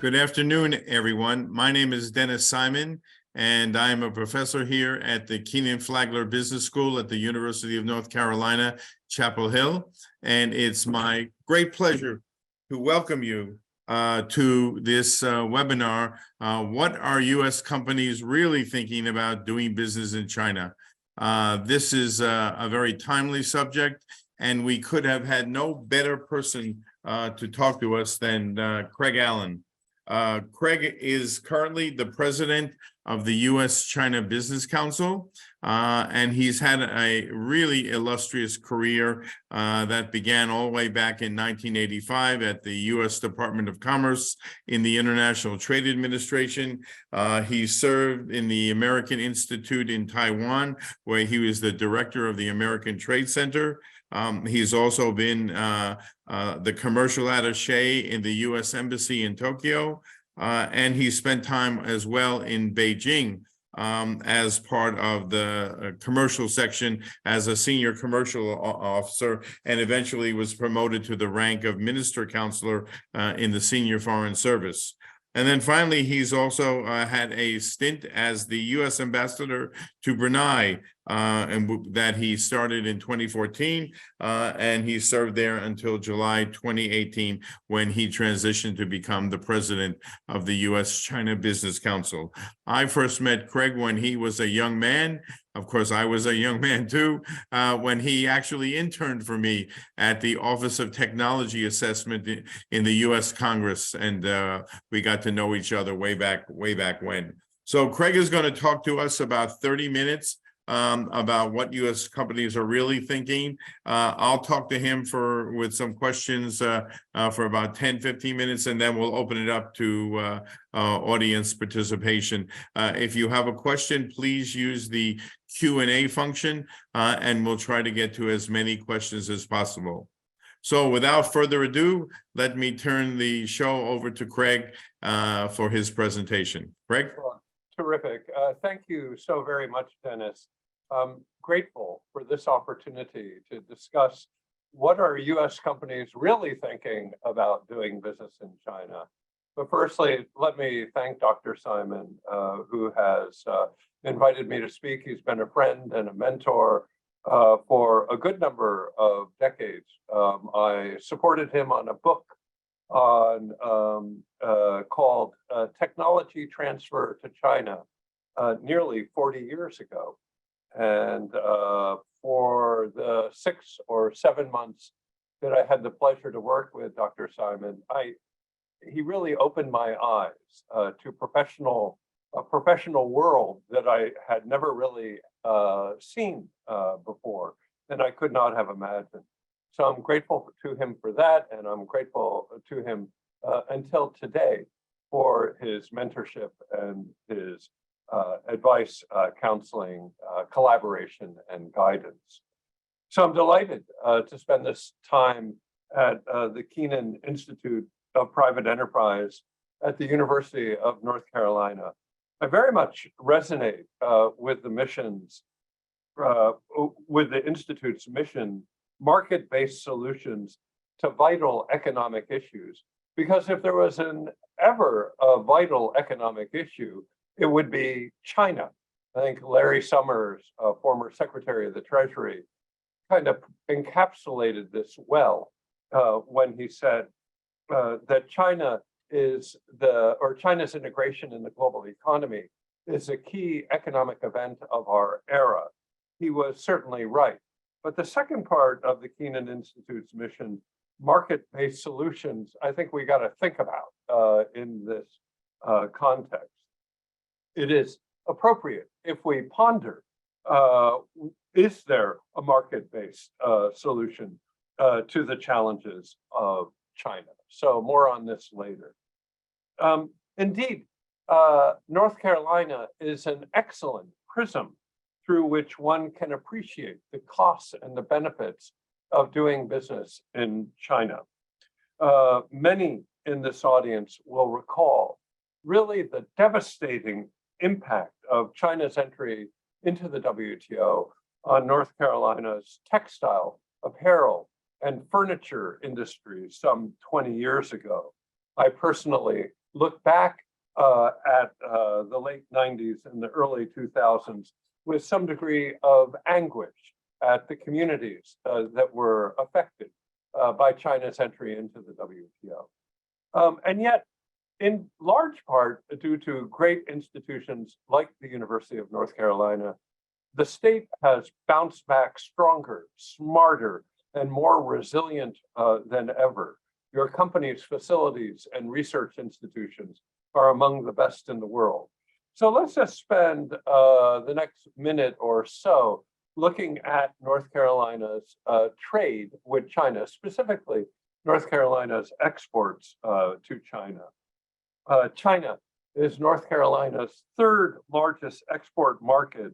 Good afternoon, everyone. My name is Denis Simon, and I'm a professor here at the Kenan-Flagler Business School at the University of North Carolina, Chapel Hill. And it's my great pleasure to welcome you to this webinar. What are U.S. companies really thinking about doing business in China? This is a very timely subject, and we could have had no better person to talk to us than Craig Allen. Craig is currently the president of the U.S. China Business Council, and he's had a really illustrious career that began all the way back in 1985 at the U.S. Department of Commerce in the International Trade Administration. He served in the American Institute in Taiwan, where he was the director of the American Trade Center. He's also been the commercial attaché in the U.S. Embassy in Tokyo, and he spent time as well in Beijing as part of the commercial section as a senior commercial officer, and eventually was promoted to the rank of minister counselor in the senior foreign service. And then finally, he's also had a stint as the U.S. ambassador to Brunei, and that he started in 2014, and he served there until July 2018, when he transitioned to become the president of the U.S. China Business Council. I first met Craig when he was a young man. Of course, I was a young man too, when he actually interned for me at the Office of Technology Assessment in the U.S. Congress, and we got to know each other way back when. So Craig is going to talk to us about 30 minutes about what U.S. companies are really thinking. I'll talk to him with some questions for about 10-15 minutes, and then we'll open it up to audience participation. If you have a question, please use the Q&A function, and we'll try to get to as many questions as possible. So without further ado, let me turn the show over to Craig for his presentation. Craig? Well, terrific. Thank you so very much, Denis. I'm grateful for this opportunity to discuss what are U.S. companies really thinking about doing business in China. But firstly, let me thank Dr. Simon, who has invited me to speak. He's been a friend and a mentor for a good number of decades. I supported him on a book called Technology Transfer to China nearly 40 years ago. And for the 6 or 7 months that I had the pleasure to work with Dr. Simon, he really opened my eyes to a professional world that I had never really seen before, and I could not have imagined. So I'm grateful to him for that, and I'm grateful to him until today for his mentorship and his advice, counseling, collaboration, and guidance. So I'm delighted to spend this time at the Kenan Institute of Private Enterprise at the University of North Carolina. I very much resonate with the missions, with the Institute's mission, market-based solutions to vital economic issues. Because if there was ever a vital economic issue, it would be China. I think Larry Summers, former Secretary of the Treasury, kind of encapsulated this well when he said that China's integration in the global economy is a key economic event of our era. He was certainly right. But the second part of the Kenan Institute's mission, market-based solutions, I think we got to think about in this context. It is appropriate if we ponder, is there a market-based solution to the challenges of China? So more on this later. Indeed, North Carolina is an excellent prism through which one can appreciate the costs and the benefits of doing business in China. Many in this audience will recall really the devastating impact of China's entry into the WTO on North Carolina's textile, apparel, and furniture industries some 20 years ago. I personally look back at the late 90s and the early 2000s with some degree of anguish at the communities that were affected by China's entry into the WTO. And yet, in large part, due to great institutions like the University of North Carolina, the state has bounced back stronger, smarter, and more resilient than ever. Your company's facilities and research institutions are among the best in the world. So let's just spend the next minute or so looking at North Carolina's trade with China, specifically North Carolina's exports to China. China is North Carolina's third largest export market,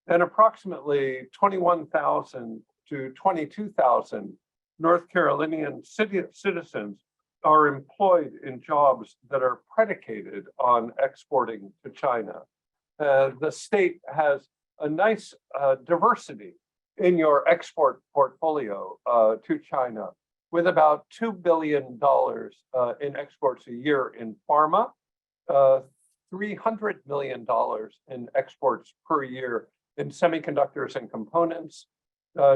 and approximately 21,000 to 22,000 North Carolinian citizens are employed in jobs that are predicated on exporting to China. The state has a nice diversity in your export portfolio to China, with about $2 billion in exports a year in pharma, $300 million in exports per year in semiconductors and components,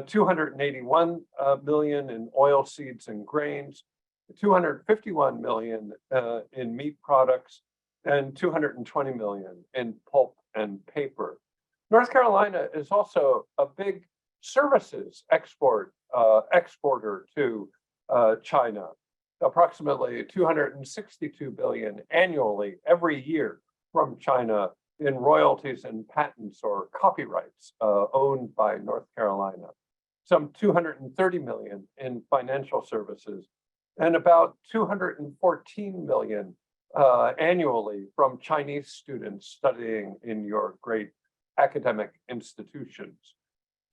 281 million in oil seeds and grains, 251 million in meat products, and 220 million in pulp and paper. North Carolina is also a big services exporter to China, approximately 262 billion annually every year from China in royalties and patents or copyrights owned by North Carolina, some 230 million in financial services, and about 214 million annually from Chinese students studying in your great academic institutions.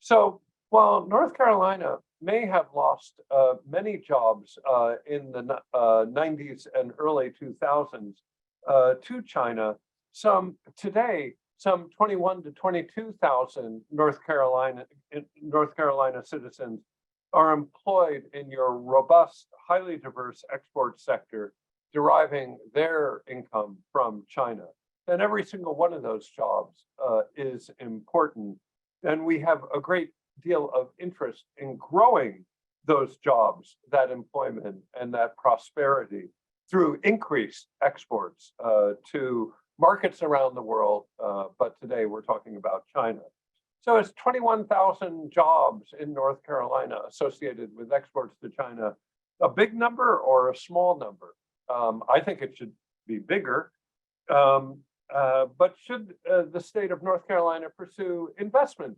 So while North Carolina may have lost many jobs in the 90s and early 2000s to China, today, some 21 to 22,000 North Carolina citizens are employed in your robust, highly diverse export sector, deriving their income from China. And every single one of those jobs is important. And we have a great deal of interest in growing those jobs, that employment, and that prosperity through increased exports to markets around the world, but today we're talking about China. So is 21,000 jobs in North Carolina associated with exports to China a big number or a small number? I think it should be bigger. But should the state of North Carolina pursue investment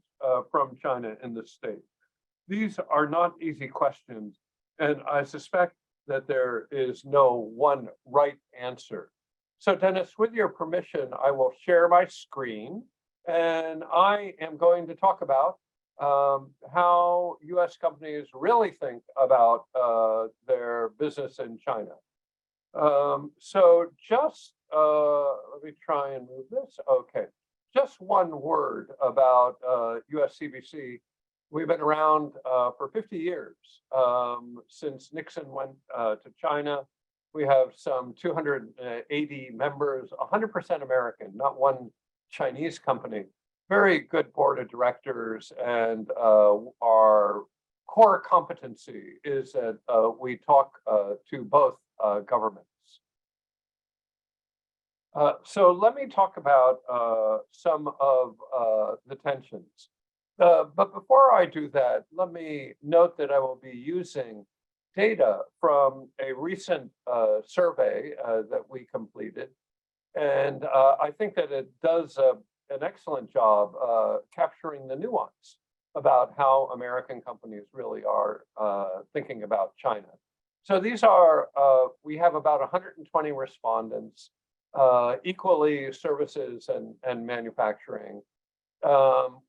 from China in the state? These are not easy questions, and I suspect that there is no one right answer. So Dennis, with your permission, I will share my screen, and I am going to talk about how U.S. companies really think about their business in China. So just, let me try and move this. Okay, just one word about U.S. CBC. We've been around for 50 years, since Nixon went to China. We have some 280 members, 100% American, not one Chinese company. Very good board of directors, and our core competency is that we talk to both governments. So let me talk about some of the tensions. But before I do that, let me note that I will be using data from a recent survey that we completed. And I think that it does an excellent job capturing the nuance about how American companies really are thinking about China. So these are, we have about 120 respondents, equally services and manufacturing.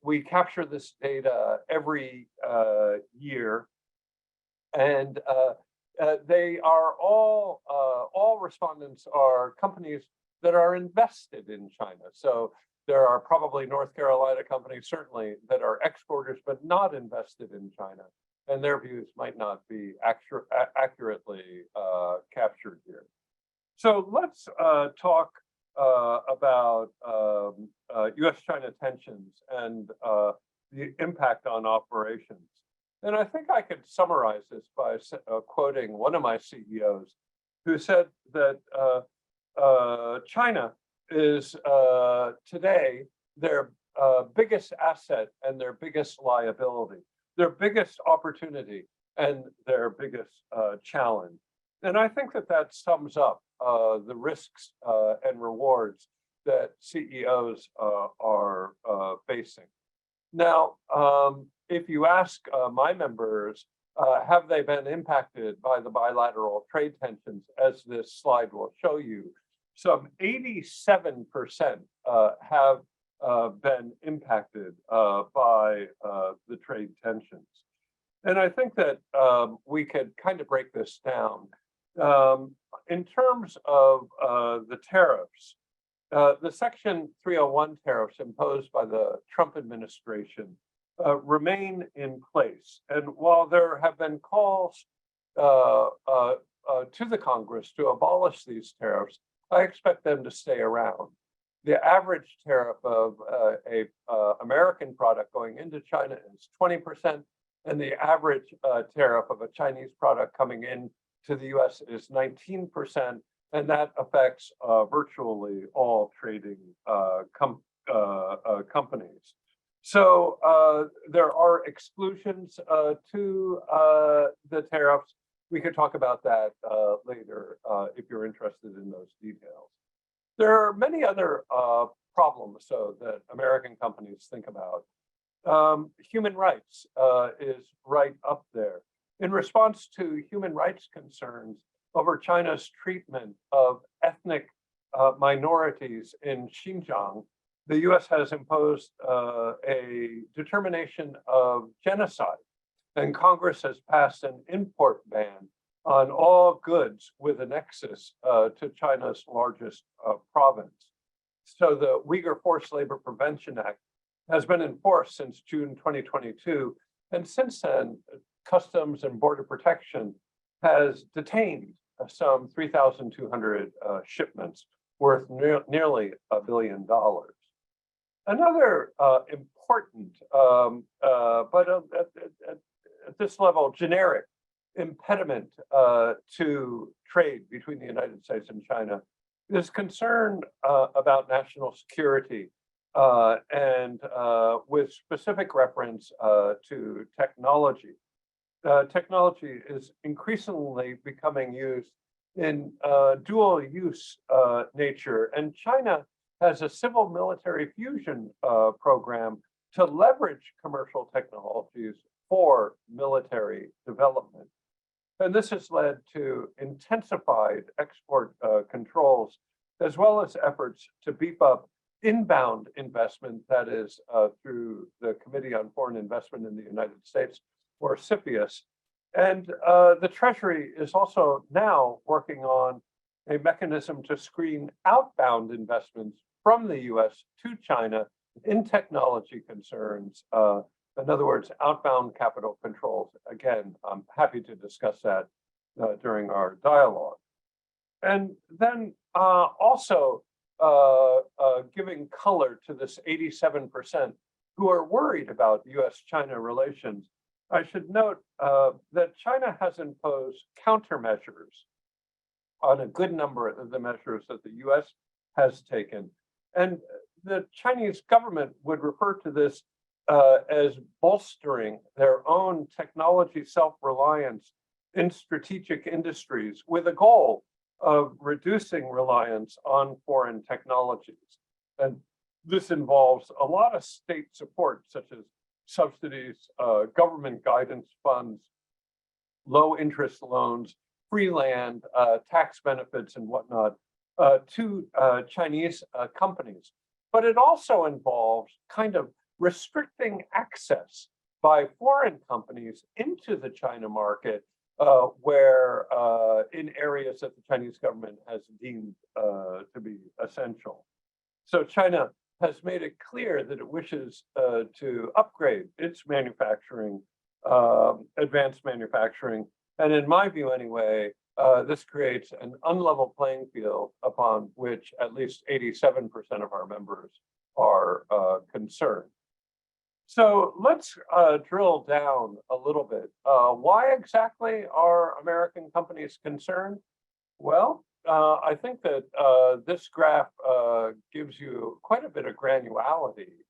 We capture this data every year, and they are all respondents are companies that are invested in China. So there are probably North Carolina companies, certainly, that are exporters, but not invested in China. And their views might not be accurately captured here. So let's talk about U.S. China tensions and the impact on operations. And I think I could summarize this by quoting one of my CEOs who said that China is today their biggest asset and their biggest liability, their biggest opportunity and their biggest challenge. And I think that that sums up the risks and rewards that CEOs are facing. Now, if you ask my members, have they been impacted by the bilateral trade tensions, as this slide will show you, some 87% have been impacted by the trade tensions. And I think that we could kind of break this down. In terms of the tariffs, the Section 301 tariffs imposed by the Trump administration remain in place. And while there have been calls to the Congress to abolish these tariffs, I expect them to stay around. The average tariff of a American product going into China is 20%, and the average tariff of a Chinese product coming in to the US is 19%, and that affects virtually all trading companies. So there are exclusions to the tariffs. We could talk about that later if you're interested in those details. There are many other problems that American companies think about. Human rights is right up there. In response to human rights concerns over China's treatment of ethnic minorities in Xinjiang, the US has imposed a determination of genocide, and Congress has passed an import ban on all goods with a nexus to China's largest province. So the Uyghur Forced Labor Prevention Act has been enforced since June 2022, and since then, Customs and Border Protection has detained some 3,200 shipments worth nearly $1 billion. Another important, but at this level, generic impediment to trade between the United States and China is concern about national security and with specific reference to technology. Technology is increasingly becoming used in dual use nature, and China has a civil military fusion program to leverage commercial technologies for military development. And this has led to intensified export controls, as well as efforts to beef up inbound investment, that is through the Committee on Foreign Investment in the United States, or CFIUS. And the Treasury is also now working on a mechanism to screen outbound investments from the US to China in technology concerns. In other words, outbound capital controls. Again, I'm happy to discuss that during our dialogue. And then also giving color to this 87% who are worried about US-China relations, I should note that China has imposed countermeasures on a good number of the measures that the US has taken. And the Chinese government would refer to this as bolstering their own technology self-reliance in strategic industries with a goal of reducing reliance on foreign technologies. And this involves a lot of state support, such as subsidies, government guidance funds, low interest loans, free land, tax benefits and whatnot to Chinese companies. But it also involves kind of restricting access by foreign companies into the China market where in areas that the Chinese government has deemed to be essential. So China has made it clear that it wishes to upgrade its manufacturing, advanced manufacturing, and in my view anyway, this creates an unlevel playing field upon which at least 87% of our members are concerned. So let's drill down a little bit. Why exactly are American companies concerned? Well, I think that this graph gives you quite a bit of granularity.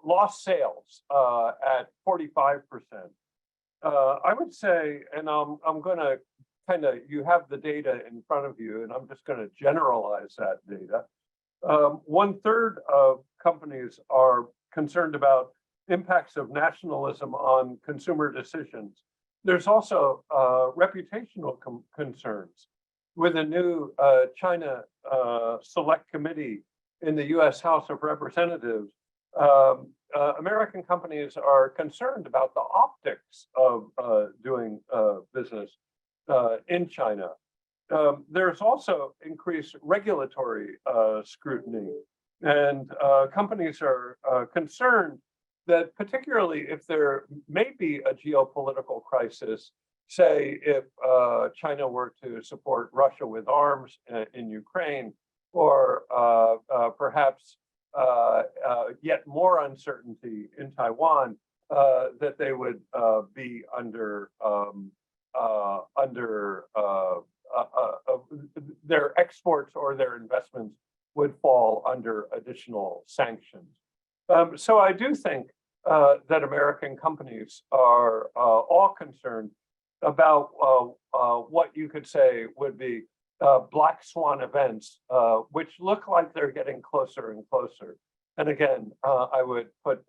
Lost sales at 45%. I would say, and I'm going to you have the data in front of you, and I'm just going to generalize that data. 1/3 of companies are concerned about impacts of nationalism on consumer decisions. There's also reputational concerns. With a new China Select Committee in the U.S. House of Representatives, American companies are concerned about the optics of doing business in China. There's also increased regulatory scrutiny, and companies are concerned that particularly if there may be a geopolitical crisis, say if China were to support Russia with arms in Ukraine, or perhaps yet more uncertainty in Taiwan, that they would be under their exports or their investments would fall under additional sanctions. So I do think that American companies are all concerned about what you could say would be black swan events, which look like they're getting closer and closer. And again, I would put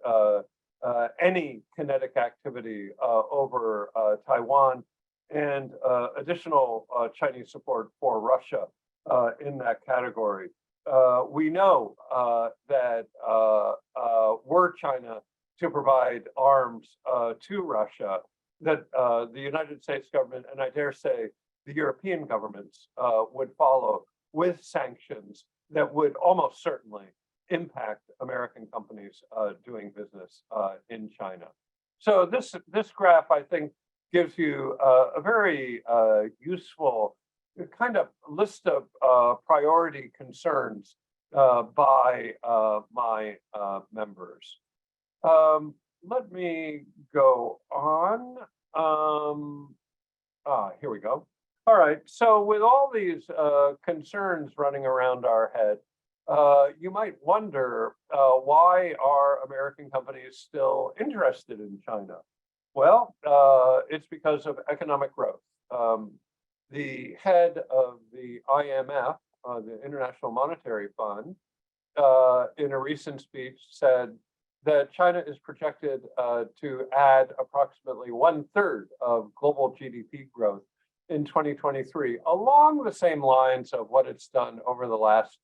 any kinetic activity over Taiwan and additional Chinese support for Russia in that category. We know that were China to provide arms to Russia, that the United States government, and I dare say the European governments, would follow with sanctions that would almost certainly impact American companies doing business in China. So this graph, I think, gives you a very useful kind of list of priority concerns by my members. Let me go on. Here we go. All right, so with all these concerns running around our head, you might wonder why are American companies still interested in China? Well, it's because of economic growth. The head of the IMF, the International Monetary Fund, in a recent speech said that China is projected to add approximately 1/3 of global GDP growth in 2023, along the same lines of what it's done over the last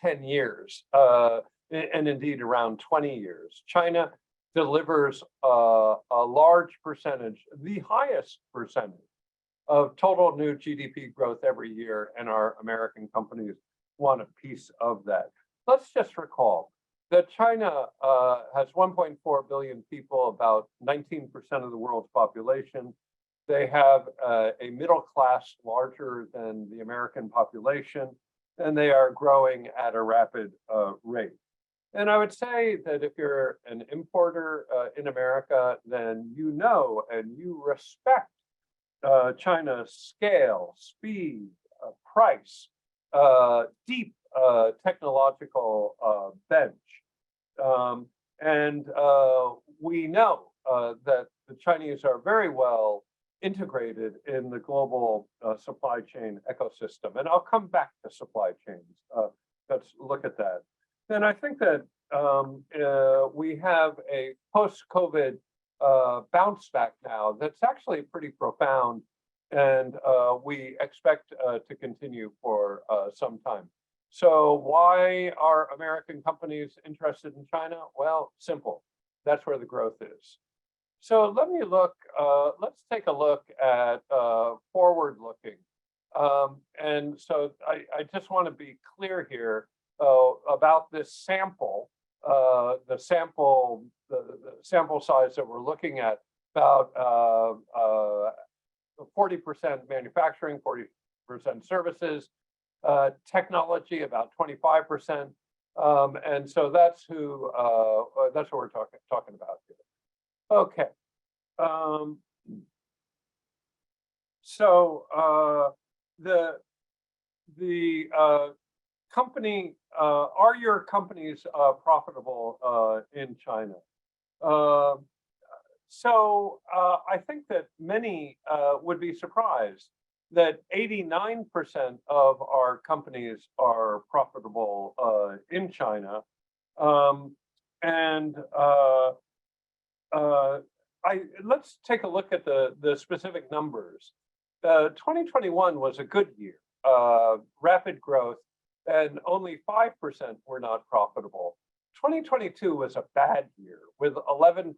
10 years, and indeed around 20 years. China delivers a large percentage, the highest percentage of total new GDP growth every year, and our American companies want a piece of that. Let's just recall that China has 1.4 billion people, about 19% of the world's population. They have a middle class larger than the American population, and they are growing at a rapid rate. And I would say that if you're an importer in America, then you know and you respect China's scale, speed, price, deep technological bench. And we know that the Chinese are very well integrated in the global supply chain ecosystem. And I'll come back to supply chains. Let's look at that. And I think that we have a post-COVID bounce back now that's actually pretty profound, and we expect to continue for some time. So why are American companies interested in China? Well, simple. That's where the growth is. So let me look, let's take a look at forward looking. And so I just want to be clear here about this sample, the sample size that we're looking at, about 40% manufacturing, 40% services, technology about 25%. And so that's what we're talking about here. Okay. So the company, are your companies profitable in China? So I think that many would be surprised that 89% of our companies are profitable in China. Let's take a look at the specific numbers. 2021 was a good year, rapid growth, and only 5% were not profitable. 2022 was a bad year with 11%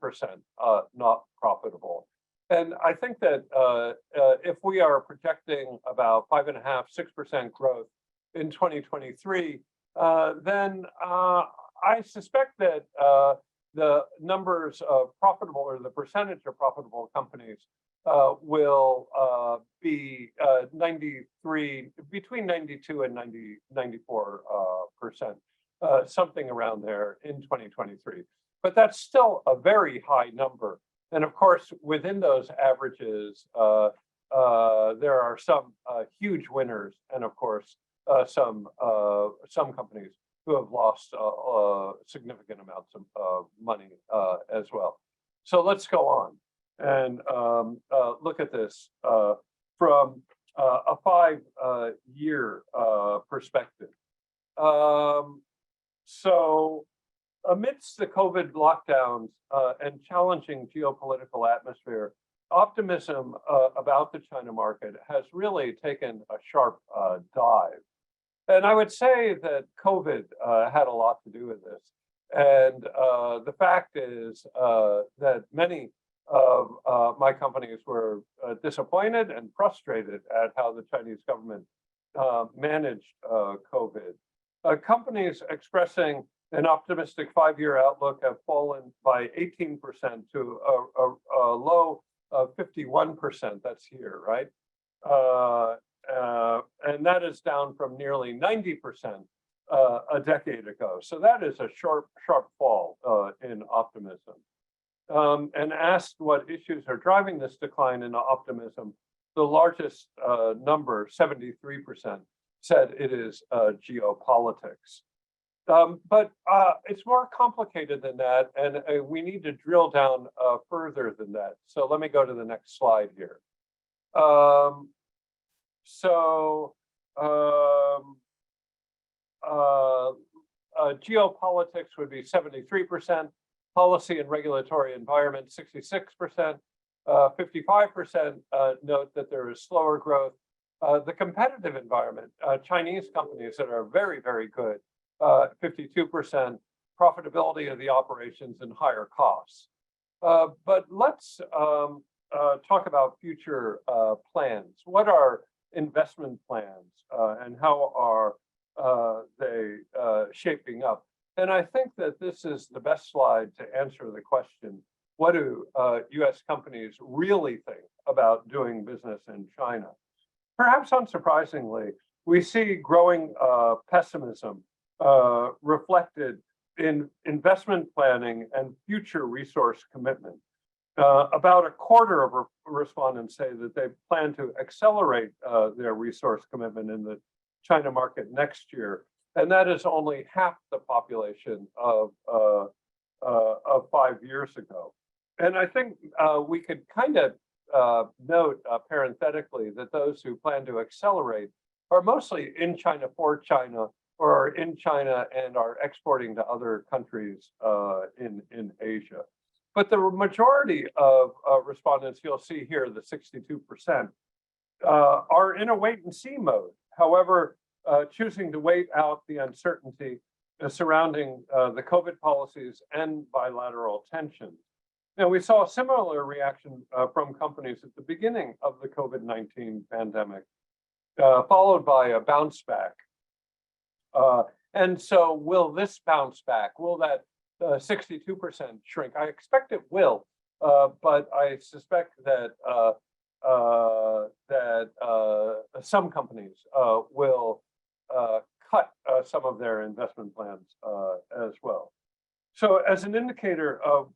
not profitable. And I think that if we are projecting about 5.5–6% growth in 2023, then I suspect that the numbers of profitable, or the percentage of profitable companies, will be between 92 and 94%, something around there in 2023. But that's still a very high number. And of course, within those averages, there are some huge winners, and of course, some companies who have lost significant amounts of money as well. So let's go on and look at this from a 5-year perspective. So amidst the COVID lockdowns and challenging geopolitical atmosphere, optimism about the China market has really taken a sharp dive. And I would say that COVID had a lot to do with this. And the fact is that many of my companies were disappointed and frustrated at how the Chinese government managed COVID. Companies expressing an optimistic 5-year outlook have fallen by 18% to a low of 51%. That's here, right? And that is down from nearly 90% a decade ago. So that is a sharp fall in optimism. And asked what issues are driving this decline in optimism, the largest number, 73%, said it is geopolitics. But it's more complicated than that, and we need to drill down further than that. So let me go to the next slide here. Geopolitics would be 73%, policy and regulatory environment 66%, 55% note that there is slower growth. The competitive environment, Chinese companies that are very, very good, 52%, profitability of the operations and higher costs. But let's talk about future plans. What are investment plans and how are they shaping up? And I think that this is the best slide to answer the question, what do U.S. companies really think about doing business in China? Perhaps unsurprisingly, we see growing pessimism reflected in investment planning and future resource commitment. About a quarter of respondents say that they plan to accelerate their resource commitment in the China market next year, and that is only half the population of 5 years ago. And I think we could kind of note parenthetically that those who plan to accelerate are mostly in China for China, or are in China and are exporting to other countries in Asia. But the majority of respondents, you'll see here, the 62%, are in a wait and see mode. However, choosing to wait out the uncertainty surrounding the COVID policies and bilateral tensions. Now, we saw a similar reaction from companies at the beginning of the COVID-19 pandemic, followed by a bounce back. And so will this bounce back? Will that 62% shrink? I expect it will, but I suspect that some companies will cut some of their investment plans as well. So as an indicator of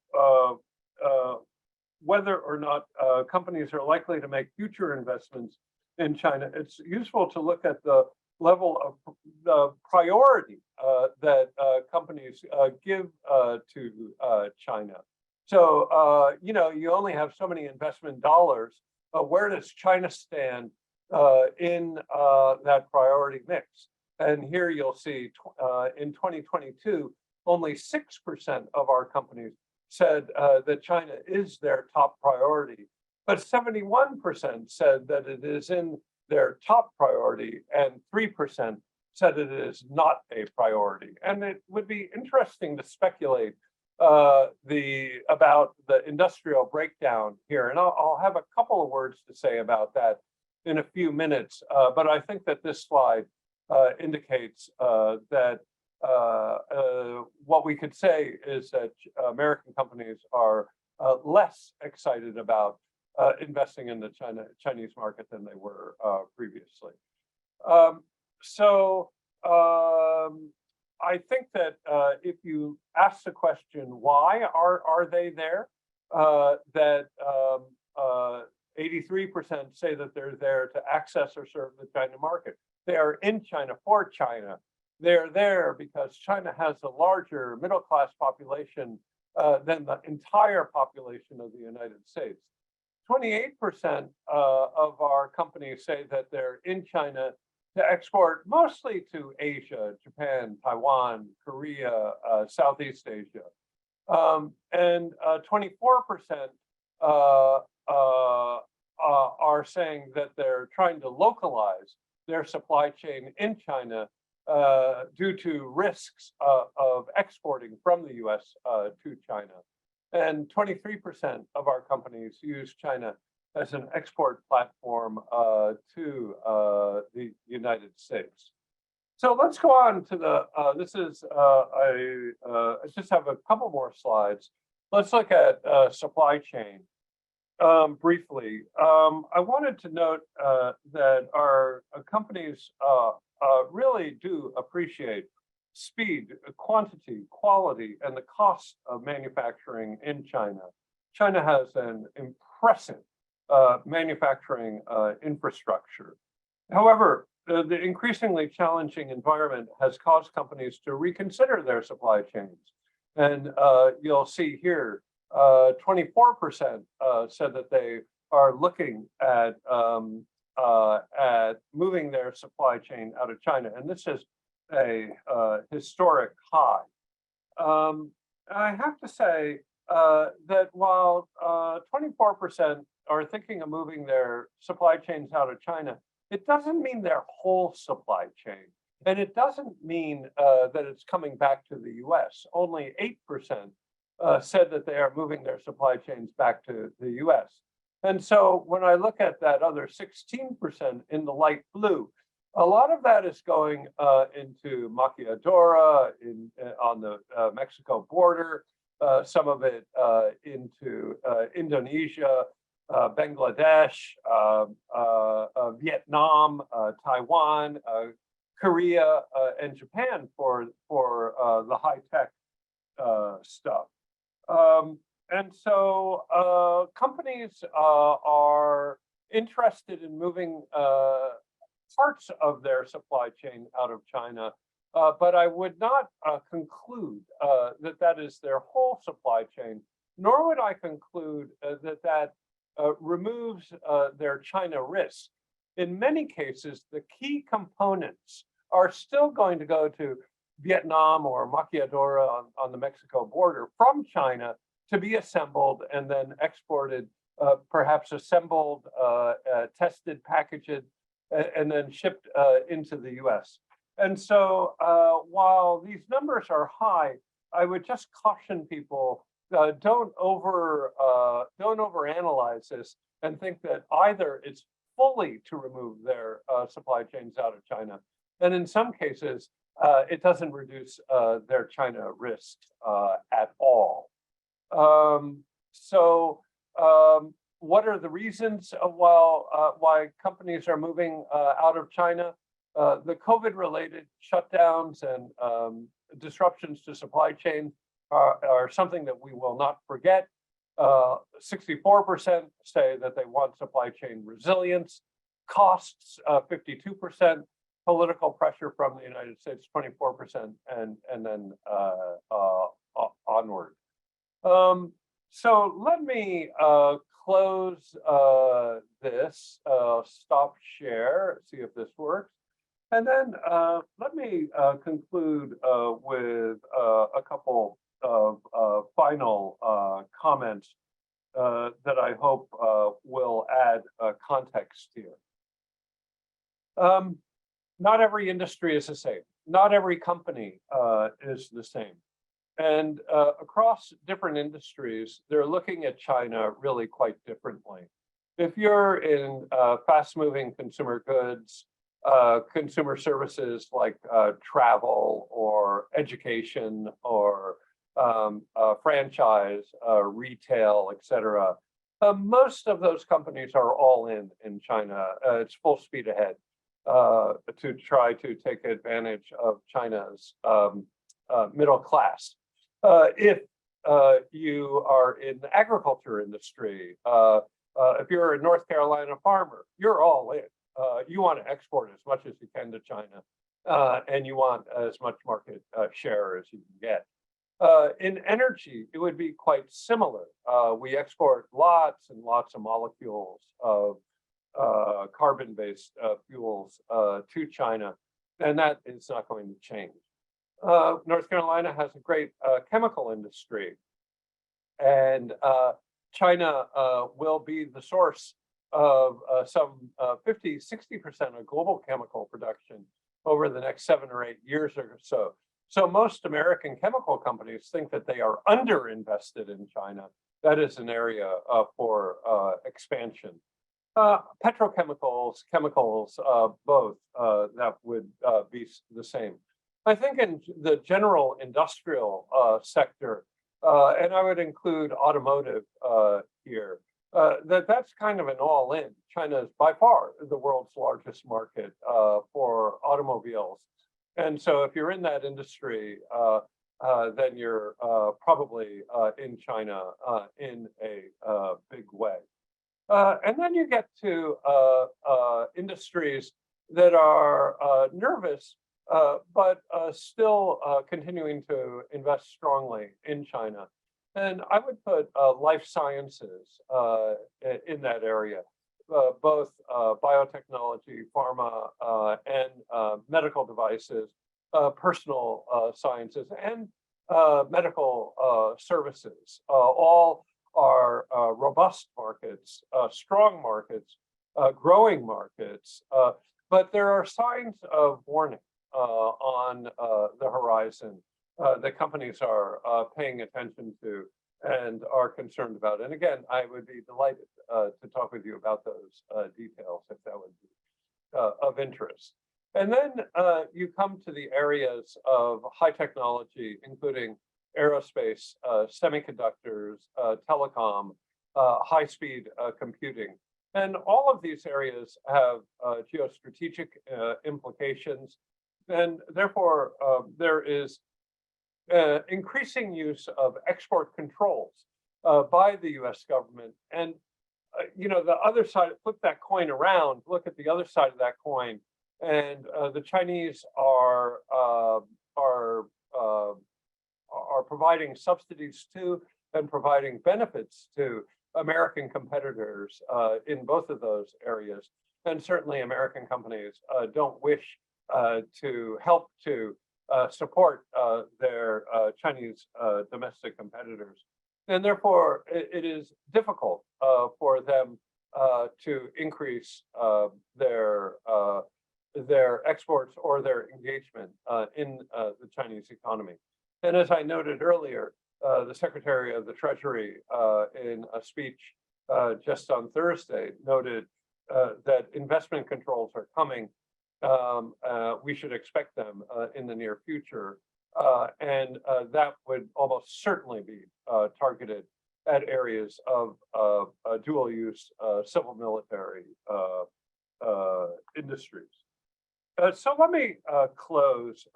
whether or not companies are likely to make future investments in China, it's useful to look at the level of the priority that companies give to China. So, you only have so many investment dollars. Where does China stand in that priority mix? And here you'll see in 2022, only 6% of our companies said that China is their top priority, but 71% said that it is in their top priority, and 3% said it is not a priority. And it would be interesting to speculate about the industrial breakdown here, and I'll have a couple of words to say about that in a few minutes. But I think that this slide indicates that what we could say is that American companies are less excited about investing in the Chinese market than they were previously. I think that if you ask the question, why are they there? That 83% say that they're there to access or serve the China market. They are in China for China. They're there because China has a larger middle-class population than the entire population of the United States. 28% of our companies say that they're in China to export mostly to Asia, Japan, Taiwan, Korea, Southeast Asia. And 24% are saying that they're trying to localize their supply chain in China due to risks of exporting from the US to China. And 23% of our companies use China as an export platform to the United States. So let's go on to the, I just have a couple more slides. Let's look at supply chain briefly. I wanted to note that our companies really do appreciate speed, quantity, quality, and the cost of manufacturing in China. China has an impressive manufacturing infrastructure. However, the increasingly challenging environment has caused companies to reconsider their supply chains. And you'll see here, 24% said that they are looking at moving their supply chain out of China. And this is a historic high. I have to say that while 24% are thinking of moving their supply chains out of China, it doesn't mean their whole supply chain. And it doesn't mean that it's coming back to the US. Only 8% said that they are moving their supply chains back to the US. And so when I look at that other 16% in the light blue, a lot of that is going into maquiladora on the Mexico border, some of it into Indonesia, Bangladesh, Vietnam, Taiwan, Korea, and Japan for the high-tech stuff. And so companies are interested in moving parts of their supply chain out of China, but I would not conclude that that is their whole supply chain, nor would I conclude that removes their China risk. In many cases, the key components are still going to go to Vietnam or maquiladora on the Mexico border from China to be assembled and then exported, perhaps assembled, tested, packaged, and then shipped into the US. And so while these numbers are high, I would just caution people, don't overanalyze this and think that either it's fully to remove their supply chains out of China, and in some cases, it doesn't reduce their China risk at all. what are the reasons why companies are moving out of China? The COVID-related shutdowns and disruptions to supply chain are something that we will not forget. 64% say that they want supply chain resilience. Costs, 52%. Political pressure from the United States, 24%, and then onward. So let me close this, stop share, see if this works. And then let me conclude with a couple of final comments that I hope will add context here. Not every industry is the same. Not every company is the same. And across different industries, they're looking at China really quite differently. If you're in fast-moving consumer goods, consumer services like travel or education or franchise, retail, etc., most of those companies are all in China. It's full speed ahead to try to take advantage of China's middle class. If you are in the agriculture industry, if you're a North Carolina farmer, you're all in. You want to export as much as you can to China, and you want as much market share as you can get. In energy, it would be quite similar. We export lots and lots of molecules of carbon-based fuels to China, and that is not going to change. North Carolina has a great chemical industry, and China will be the source of some 50, 60% of global chemical production over the next 7 or 8 years or so. So most American chemical companies think that they are underinvested in China. That is an area for expansion. Petrochemicals, chemicals, both, that would be the same. I think in the general industrial sector, and I would include automotive here, that's kind of an all-in. China is by far the world's largest market for automobiles. And so if you're in that industry, then you're probably in China in a big way. And then you get to industries that are nervous, but still continuing to invest strongly in China. And I would put life sciences in that area, both biotechnology, pharma, and medical devices, personal sciences, and medical services. All are robust markets, strong markets, growing markets, but there are signs of warning on the horizon that companies are paying attention to and are concerned about. And again, I would be delighted to talk with you about those details if that would be of interest. And then you come to the areas of high technology, including aerospace, semiconductors, telecom, high-speed computing. And all of these areas have geostrategic implications. And therefore, there is increasing use of export controls by the U.S. government. And, you know, the other side, flip that coin around, look at the other side of that coin. And the Chinese are providing subsidies to and providing benefits to American competitors in both of those areas. And certainly American companies don't wish to help to support their Chinese domestic competitors. And therefore, it is difficult for them to increase their exports or their engagement in the Chinese economy. And as I noted earlier, the Secretary of the Treasury in a speech just on Thursday noted that investment controls are coming. We should expect them in the near future. And that would almost certainly be targeted at areas of dual use civil military industries. So let me close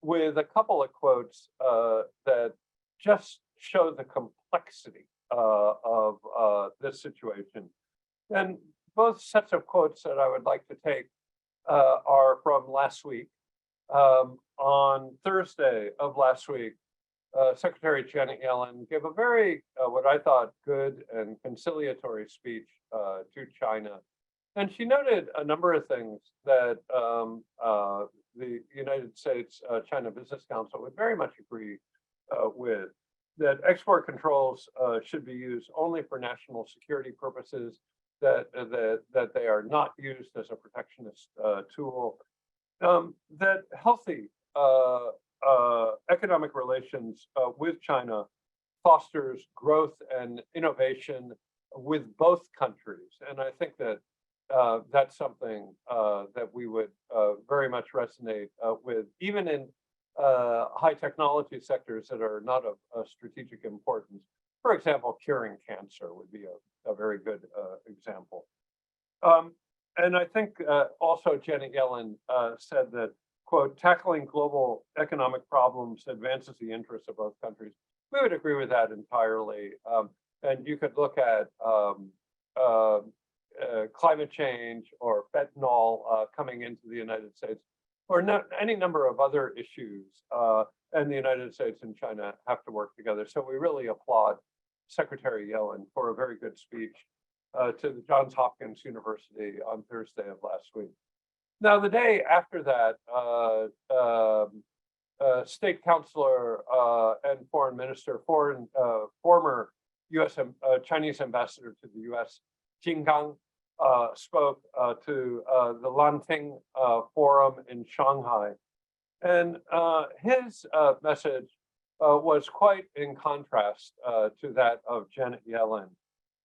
with a couple of quotes that just show the complexity of this situation. And both sets of quotes that I would like to take are from last week. On Thursday of last week, Secretary Janet Yellen gave a very, what I thought, good and conciliatory speech to China. And she noted a number of things that the United States China Business Council would very much agree with, that export controls should be used only for national security purposes, that they are not used as a protectionist tool, that healthy economic relations with China fosters growth and innovation with both countries. And I think that that's something that we would very much resonate with, even in high technology sectors that are not of strategic importance. For example, curing cancer would be a very good example. And I think also Janet Yellen said that, quote, tackling global economic problems advances the interests of both countries. We would agree with that entirely. And you could look at climate change or fentanyl coming into the United States, or any number of other issues. And the United States and China have to work together. So we really applaud Secretary Yellen for a very good speech to the Johns Hopkins University on Thursday of last week. Now, the day after that, State Counselor and Foreign Minister, former U.S. Chinese Ambassador to the U.S. Jingang spoke to the Lanting Forum in Shanghai. And his message was quite in contrast to that of Janet Yellen.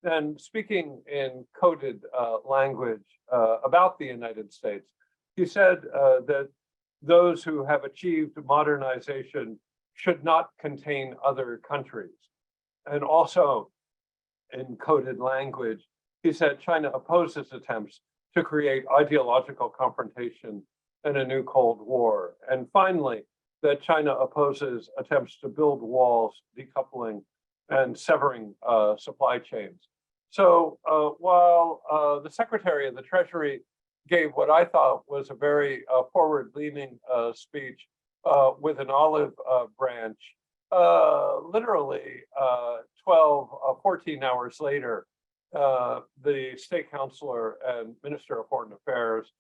And speaking in coded language about the United States, he said that those who have achieved modernization should not contain other countries. And also in coded language, he said China opposes attempts to create ideological confrontation and a new Cold War. And finally, that China opposes attempts to build walls, decoupling and severing supply chains. So while the Secretary of the Treasury gave what I thought was a very forward-leaning speech with an olive branch, literally 14 hours later, the State Counselor and Minister of Foreign Affairs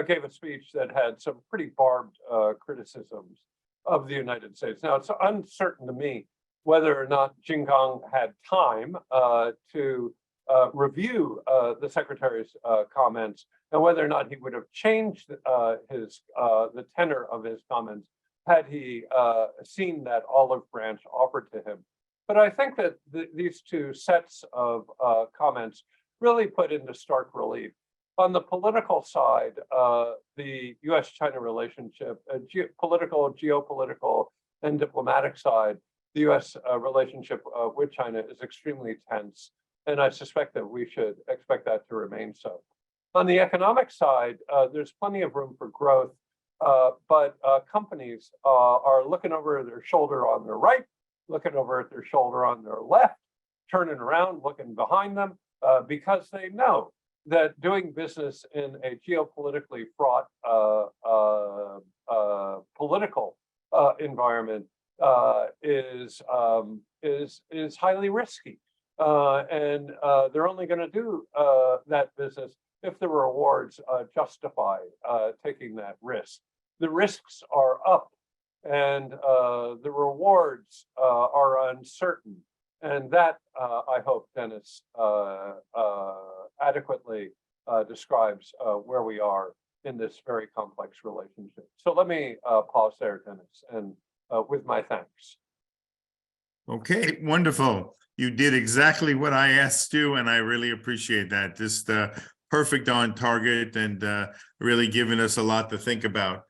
gave a speech that had some pretty barbed criticisms of the United States. Now, it's uncertain to me whether or not Jingang had time to review the Secretary's comments and whether or not he would have changed the tenor of his comments had he seen that olive branch offered to him. But I think that these two sets of comments really put into stark relief. On the political side, the U.S.-China relationship, geopolitical, and diplomatic side, the U.S. relationship with China is extremely tense, and I suspect that we should expect that to remain so. On the economic side, there's plenty of room for growth, but companies are looking over their shoulder on their right, looking over at their shoulder on their left, turning around, looking behind them, because they know that doing business in a geopolitically fraught political environment is highly risky, and they're only going to do that business if the rewards justify taking that risk. The risks are up, and the rewards are uncertain. And that, I hope, Dennis, adequately describes where we are in this very complex relationship. So let me pause there, Dennis, and with my thanks. Okay, wonderful. You did exactly what I asked you, and I really appreciate that. Just perfect on target and really giving us a lot to think about.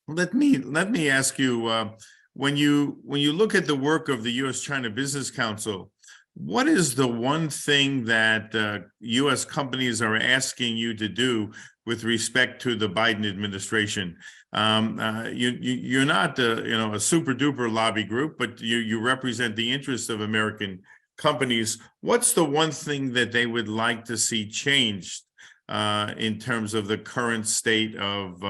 Let me ask you, when you look at the work of the U.S. China Business Council, what is the one thing that U.S. companies are asking you to do with respect to the Biden administration? You're not a super duper lobby group, but you represent the interests of American companies. What's the one thing that they would like to see changed in terms of the current state of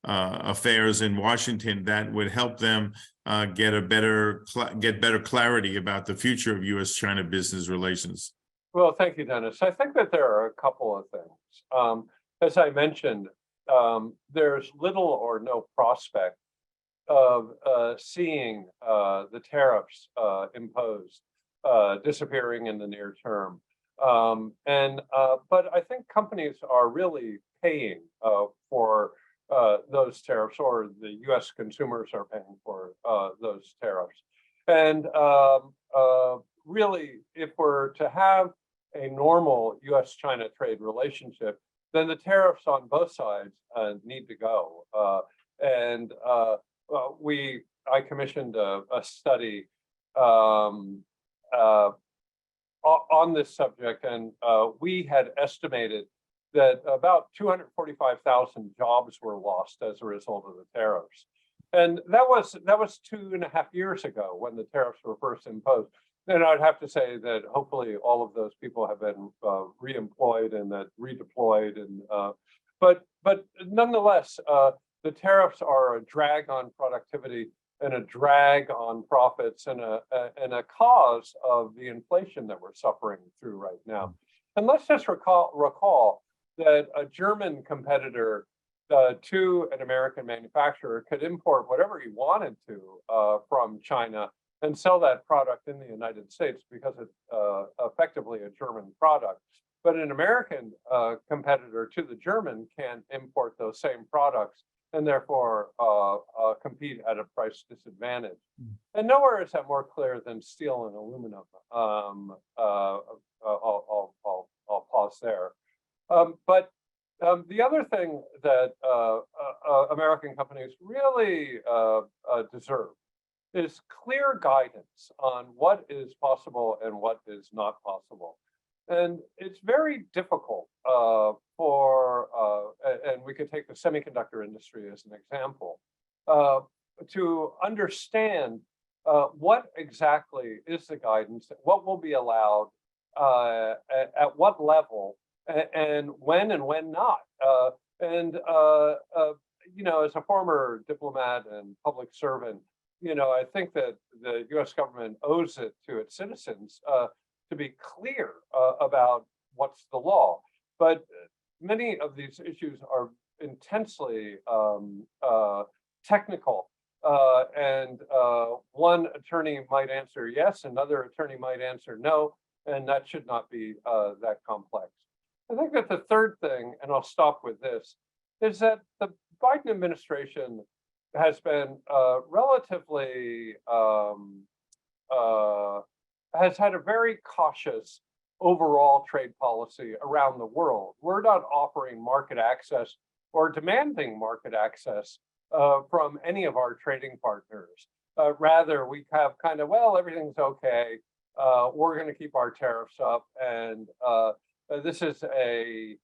affairs in Washington that would help them get better clarity about the future of U.S.-China business relations? Well, thank you, Dennis. I think that there are a couple of things. As I mentioned, there's little or no prospect of seeing the tariffs imposed disappearing in the near term. But I think companies are really paying for those tariffs, or the U.S. consumers are paying for those tariffs. And really, if we're to have a normal U.S.-China trade relationship, then the tariffs on both sides need to go. I commissioned a study on this subject, and we had estimated that about 245,000 jobs were lost as a result of the tariffs. And that was 2.5 years ago when the tariffs were first imposed. And I'd have to say that hopefully all of those people have been reemployed and that redeployed. And but nonetheless, the tariffs are a drag on productivity and a drag on profits and a cause of the inflation that we're suffering through right now. And let's just recall that a German competitor to an American manufacturer could import whatever he wanted to from China and sell that product in the United States because it's effectively a German product. But an American competitor to the German can import those same products and therefore compete at a price disadvantage. And nowhere is that more clear than steel and aluminum. I'll pause there. But the other thing that American companies really deserve is clear guidance on what is possible and what is not possible. And it's very difficult and we could take the semiconductor industry as an example, to understand what exactly is the guidance, what will be allowed, at what level, and when not. As a former diplomat and public servant, I think that the U.S. government owes it to its citizens to be clear about what's the law. But many of these issues are intensely technical. And one attorney might answer yes, another attorney might answer no, and that should not be that complex. I think that the third thing, and I'll stop with this, is that the Biden administration has been relatively, has had a very cautious overall trade policy around the world. We're not offering market access or demanding market access from any of our trading partners. Rather, we have kind of, well, everything's okay. We're going to keep our tariffs up. And this is a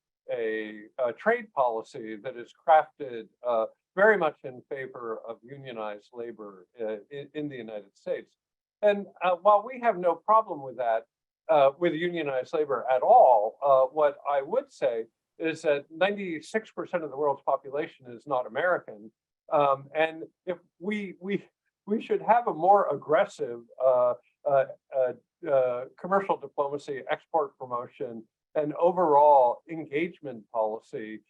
trade policy that is crafted very much in favor of unionized labor in the United States. And while we have no problem with that, with unionized labor at all, what I would say is that 96% of the world's population is not American. And if we should have a more aggressive commercial diplomacy, export promotion, and overall engagement policy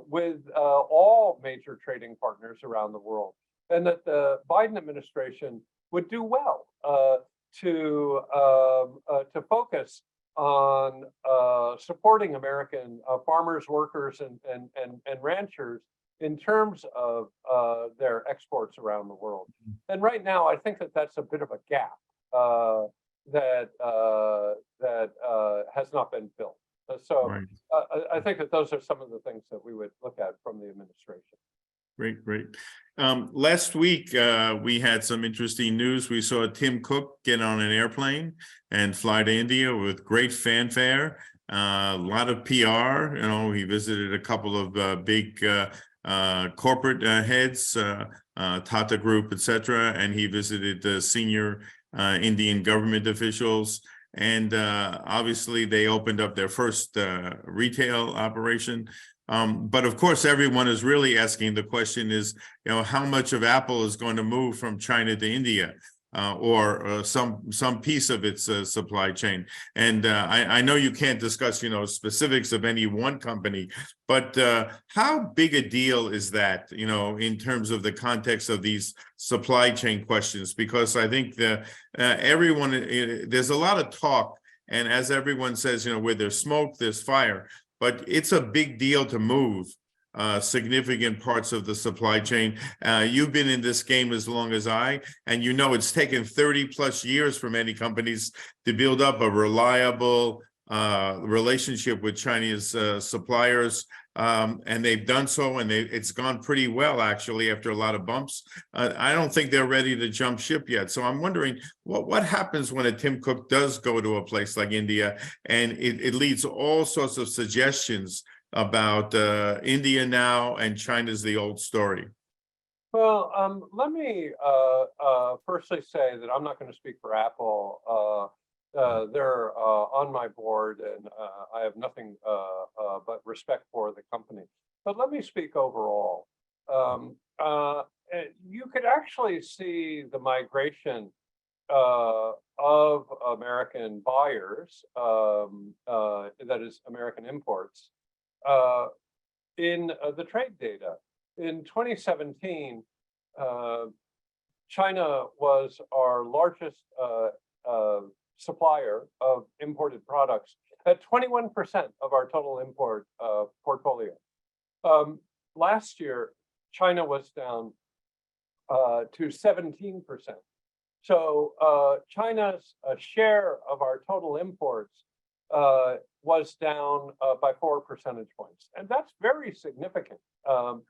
with all major trading partners around the world, and that the Biden administration would do well to focus on supporting American farmers, workers, and ranchers in terms of their exports around the world. And right now, I think that that's a bit of a gap that has not been filled. So right. I think that those are some of the things that we would look at from the administration. Great. Last week, we had some interesting news. We saw Tim Cook get on an airplane and fly to India with great fanfare. A lot of PR. He visited a couple of big corporate heads, Tata Group, etc., and he visited the senior Indian government officials. And obviously, they opened up their first retail operation. But of course, everyone is really asking the question is, how much of Apple is going to move from China to India, or some piece of its supply chain. And I know you can't discuss, specifics of any one company, but how big a deal is that, in terms of the context of these supply chain questions? Because I think everyone, there's a lot of talk, and as everyone says, where there's smoke, there's fire. But it's a big deal to move significant parts of the supply chain. You've been in this game as long as I, and it's taken 30 plus years for many companies to build up a reliable relationship with Chinese suppliers. And they've done so, and it's gone pretty well, actually, after a lot of bumps. I don't think they're ready to jump ship yet. So I'm wondering what happens when a Tim Cook does go to a place like India, and it leads all sorts of suggestions about India now and China's the old story. Well, let me firstly say that I'm not going to speak for Apple. They're on my board, and I have nothing but respect for the company. But let me speak overall. You could actually see the migration of American buyers, that is American imports, in the trade data. In 2017, China was our largest supplier of imported products at 21% of our total import portfolio. Last year, China was down to 17%. So China's share of our total imports was down by 4 percentage points. And that's very significant. I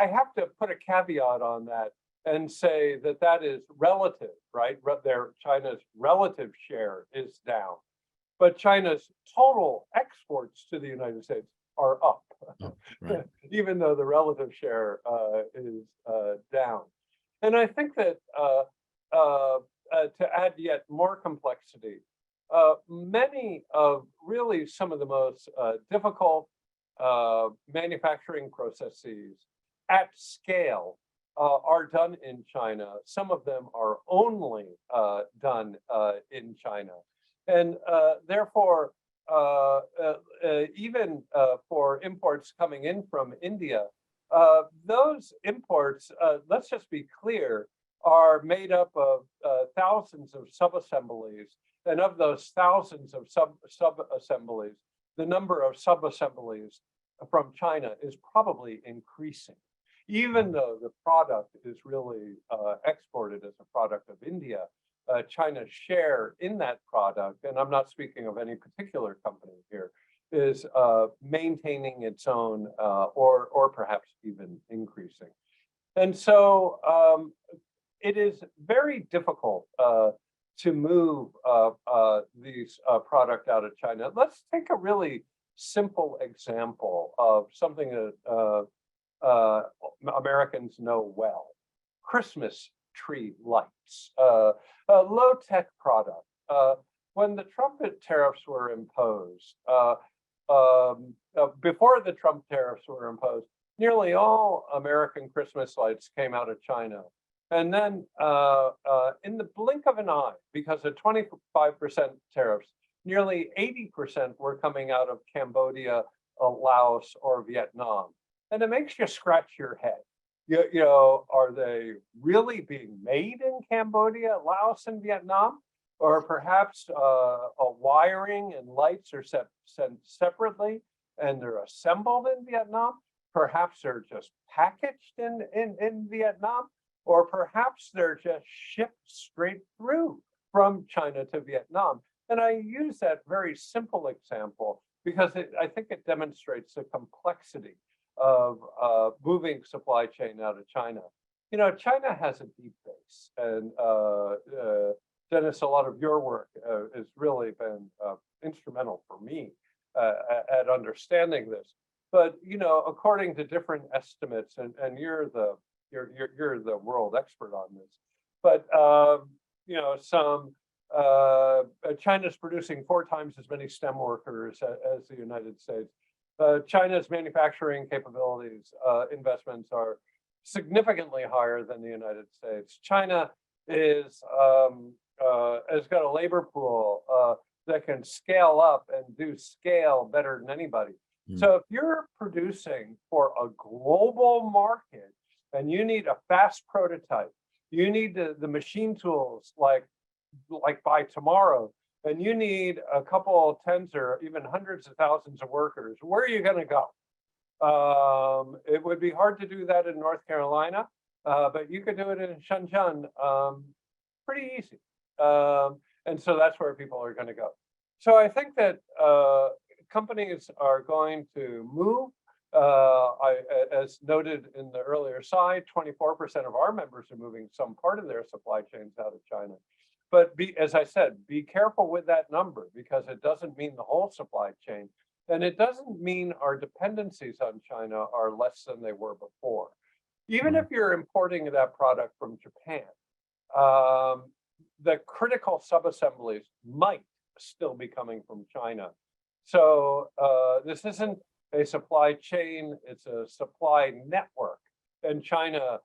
have to put a caveat on that and say that is relative, right? China's relative share is down, but China's total exports to the United States are up, right. Even though the relative share is down. And I think that to add yet more complexity, many of really some of the most difficult manufacturing processes at scale are done in China. Some of them are only done in China. And therefore, even for imports coming in from India, those imports, let's just be clear, are made up of thousands of sub-assemblies. And of those thousands of sub-assemblies, the number of sub-assemblies from China is probably increasing, even though the product is really exported as a product of India. China's share in that product, and I'm not speaking of any particular company here, is maintaining its own or perhaps even increasing. And so it is very difficult to move these product out of China. Let's take a really simple example of something that Americans know well: Christmas tree lights, a low-tech product. When the Trump tariffs were imposed, before the Trump tariffs were imposed, nearly all American Christmas lights came out of China. And then in the blink of an eye, because of 25% tariffs, nearly 80% were coming out of Cambodia, Laos, or Vietnam. And it makes you scratch your head. Are they really being made in Cambodia, Laos, and Vietnam? Or perhaps wiring and lights are sent separately and they're assembled in Vietnam? Perhaps they're just packaged in Vietnam? Or perhaps they're just shipped straight through from China to Vietnam. And I use that very simple example because I think it demonstrates the complexity of moving supply chain out of China. China has a deep base, and Dennis, a lot of your work has really been instrumental for me at understanding this. But according to different estimates, and you're the world expert on this, but China's producing 4 times as many STEM workers as the United States. China's manufacturing capabilities, investments are significantly higher than the United States. China has got a labor pool that can scale up and do scale better than anybody. So if you're producing for a global market and you need a fast prototype, you need the machine tools like by tomorrow, and you need a couple of tens or even hundreds of thousands of workers, where are you going to go? It would be hard to do that in North Carolina, but you could do it in Shenzhen pretty easy. And so that's where people are going to go. So I think that companies are going to move. As noted in the earlier slide, 24% of our members are moving some part of their supply chains out of China. But as I said, be careful with that number, because it doesn't mean the whole supply chain. And it doesn't mean our dependencies on China are less than they were before. Even if you're importing that product from Japan, the critical subassemblies might still be coming from China. So this isn't a supply chain, it's a supply network. And China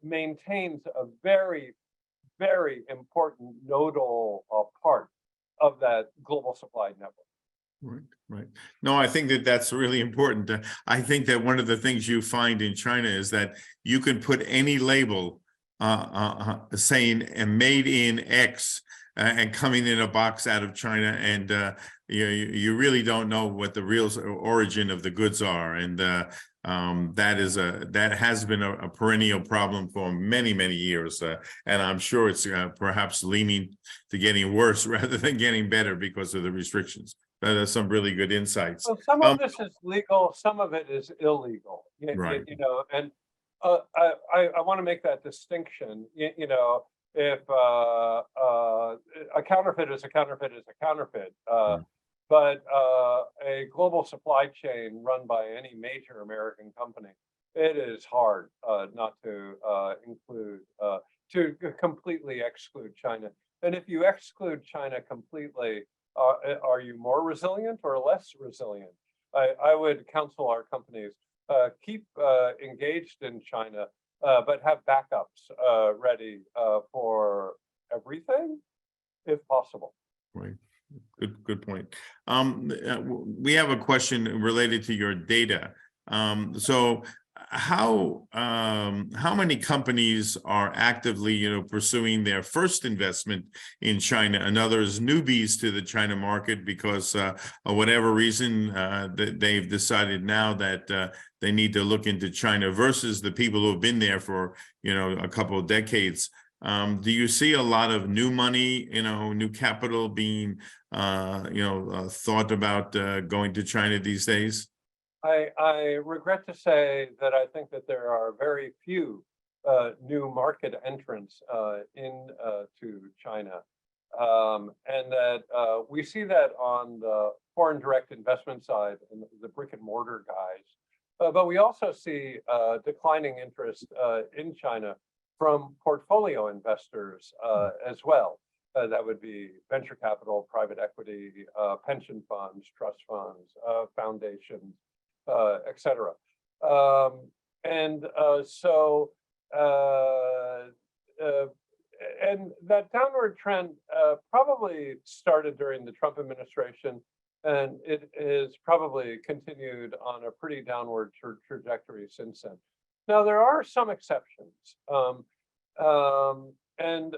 maintains a very, very important nodal part of that global supply network. Right. No, I think that that's really important. I think that one of the things you find in China is that you can put any label saying made in X and coming in a box out of China, and you really don't know what the real origin of the goods are, and that has been a perennial problem for many, many years, and I'm sure it's perhaps leaning to getting worse rather than getting better because of the restrictions. There's some really good insights. Well, some of this is legal, some of it is illegal. Right. And I want to make that distinction. If a counterfeit is a counterfeit is a counterfeit, but a global supply chain run by any major American company, it is hard not to to completely exclude China. And if you exclude China completely, are you more resilient or less resilient? I would counsel our companies keep engaged in China, but have backups ready for everything, if possible. Right. Good point. We have a question related to your data. So how many companies are actively, pursuing their first investment in China, and others newbies to the China market because of whatever reason they've decided now that they need to look into China, versus the people who have been there for a couple of decades? Do you see a lot of new money, new capital being thought about going to China these days? I regret to say that I think that there are very few new market entrants into China, and that we see that on the foreign direct investment side and the brick and mortar guys, but we also see declining interest in China from portfolio investors as well. That would be venture capital, private equity, pension funds, trust funds, foundations, etc. And that downward trend probably started during the Trump administration, and it is probably continued on a pretty downward trajectory since then. Now, there are some exceptions, and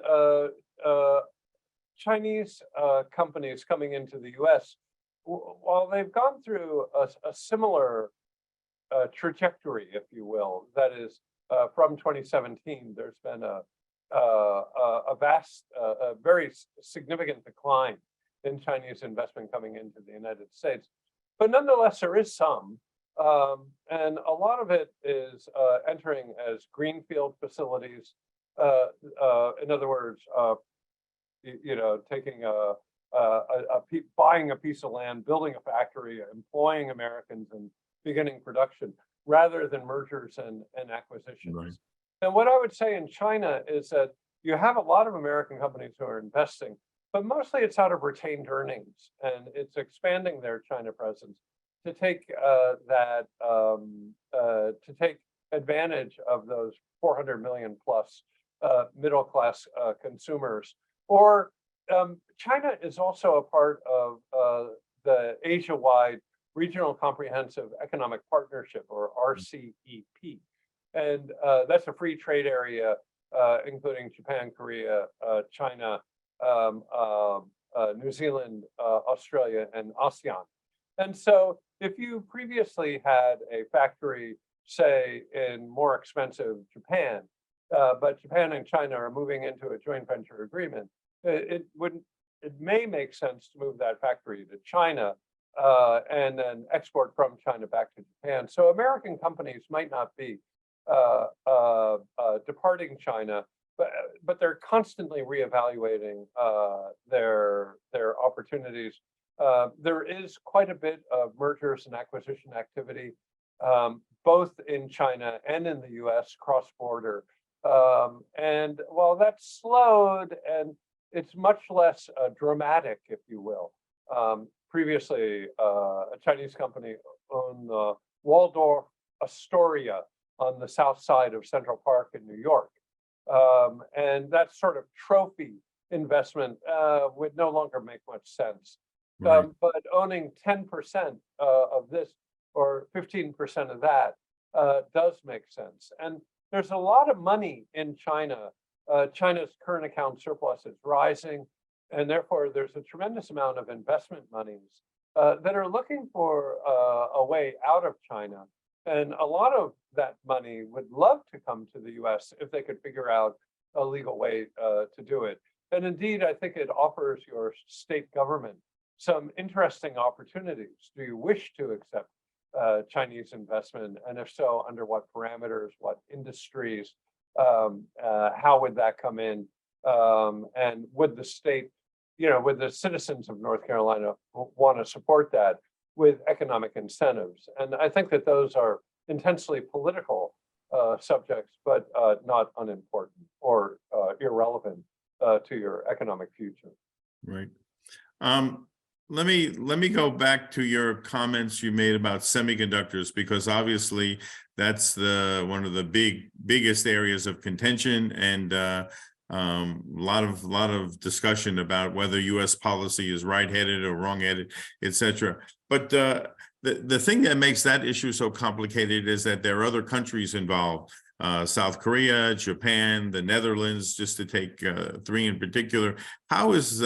Chinese companies coming into the U.S., while they've gone through a similar trajectory, if you will, that is, from 2017, there's been a vast, very significant decline in Chinese investment coming into the United States. But nonetheless, there is some. And a lot of it is entering as greenfield facilities. In other words, taking buying a piece of land, building a factory, employing Americans, and beginning production, rather than mergers and acquisitions. Right. And what I would say in China is that you have a lot of American companies who are investing, but mostly it's out of retained earnings, and it's expanding their China presence to take to take advantage of those 400 million plus middle class consumers. Or China is also a part of the Asia-wide Regional Comprehensive Economic Partnership, or RCEP. And that's a free trade area, including Japan, Korea, China, New Zealand, Australia, and ASEAN. And so if you previously had a factory, say, in more expensive Japan, but Japan and China are moving into a joint venture agreement, it may make sense to move that factory to China and then export from China back to Japan. So American companies might not be departing China, but they're constantly reevaluating their opportunities. There is quite a bit of mergers and acquisition activity, both in China and in the U.S. cross-border. And while that's slowed, and it's much less dramatic, if you will. Previously, a Chinese company owned the Waldorf Astoria on the south side of Central Park in New York. And that sort of trophy investment would no longer make much sense. Right. But owning 10% of this, or 15% of that, does make sense. And there's a lot of money in China. China's current account surplus is rising, and therefore there's a tremendous amount of investment monies that are looking for a way out of China. And a lot of that money would love to come to the US if they could figure out a legal way to do it. And indeed, I think it offers your state government some interesting opportunities. Do you wish to accept Chinese investment? And if so, under what parameters, what industries, how would that come in? And would the state, would the citizens of North Carolina want to support that with economic incentives? And I think that those are intensely political subjects, but not unimportant or irrelevant to your economic future. Right. Let me go back to your comments you made about semiconductors, because obviously that's one of the biggest areas of contention, and a lot of discussion about whether U.S. policy is right-headed or wrong-headed, etc. But the thing that makes that issue so complicated is that there are other countries involved. South Korea, Japan, the Netherlands, just to take three in particular. How is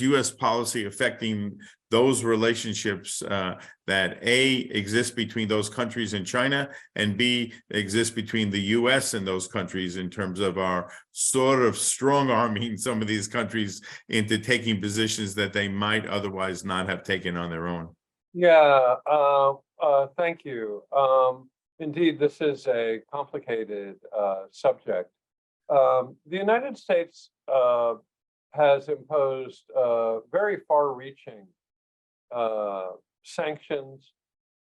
U.S. policy affecting those relationships that A, exist between those countries and China, and B, exist between the U.S. and those countries, in terms of our sort of strong-arming some of these countries into taking positions that they might otherwise not have taken on their own? Yeah, thank you. Indeed, this is a complicated subject. The United States has imposed very far-reaching sanctions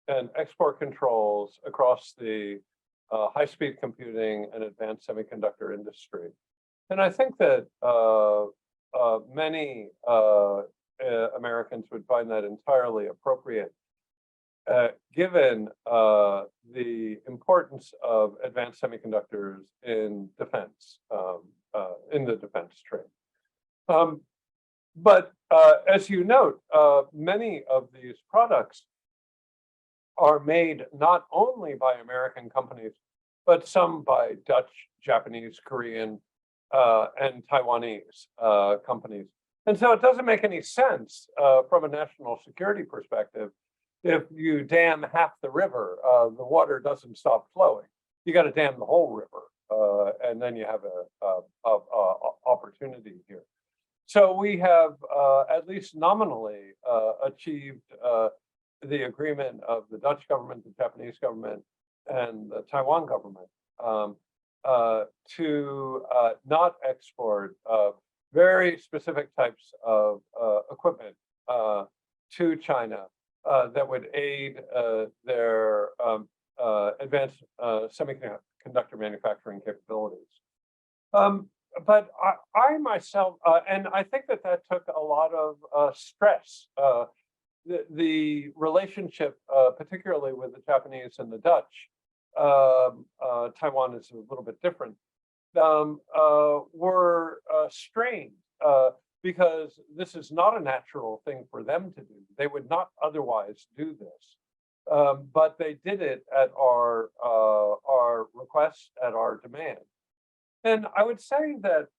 and export controls across the high-speed computing and advanced semiconductor industry. And I think that many Americans would find that entirely appropriate, given the importance of advanced semiconductors in defense, in the defense trade. But as you note, many of these products are made not only by American companies, but some by Dutch, Japanese, Korean, and Taiwanese companies. And so it doesn't make any sense from a national security perspective. If you dam half the river, the water doesn't stop flowing. You got to dam the whole river, and then you have a opportunity here. So we have, at least nominally, achieved the agreement of the Dutch government, the Japanese government, and the Taiwan government to not export very specific types of equipment to China that would aid their advanced semiconductor manufacturing capabilities. But I myself, and I think that took a lot of stress. The relationship, particularly with the Japanese and the Dutch, Taiwan is a little bit different, were strained because this is not a natural thing for them to do. They would not otherwise do this. But they did it at our request, at our demand. And I would say that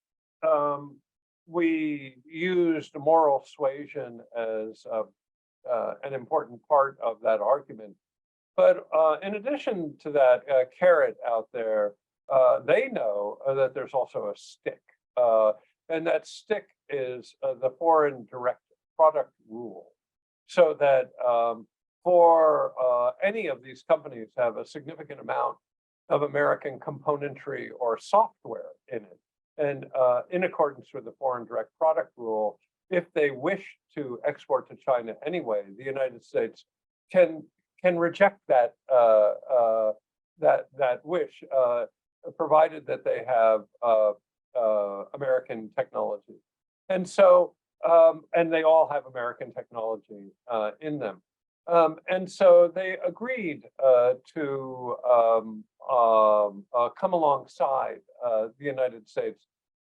we used moral suasion as an important part of that argument. But in addition to that carrot out there, they know that there's also a stick. And that stick is the foreign direct product rule. So that for any of these companies have a significant amount of American componentry or software in it. And in accordance with the foreign direct product rule, if they wish to export to China anyway, the United States can reject that that wish, provided that they have American technology. And so, and they all have American technology in them. And so they agreed to come alongside the United States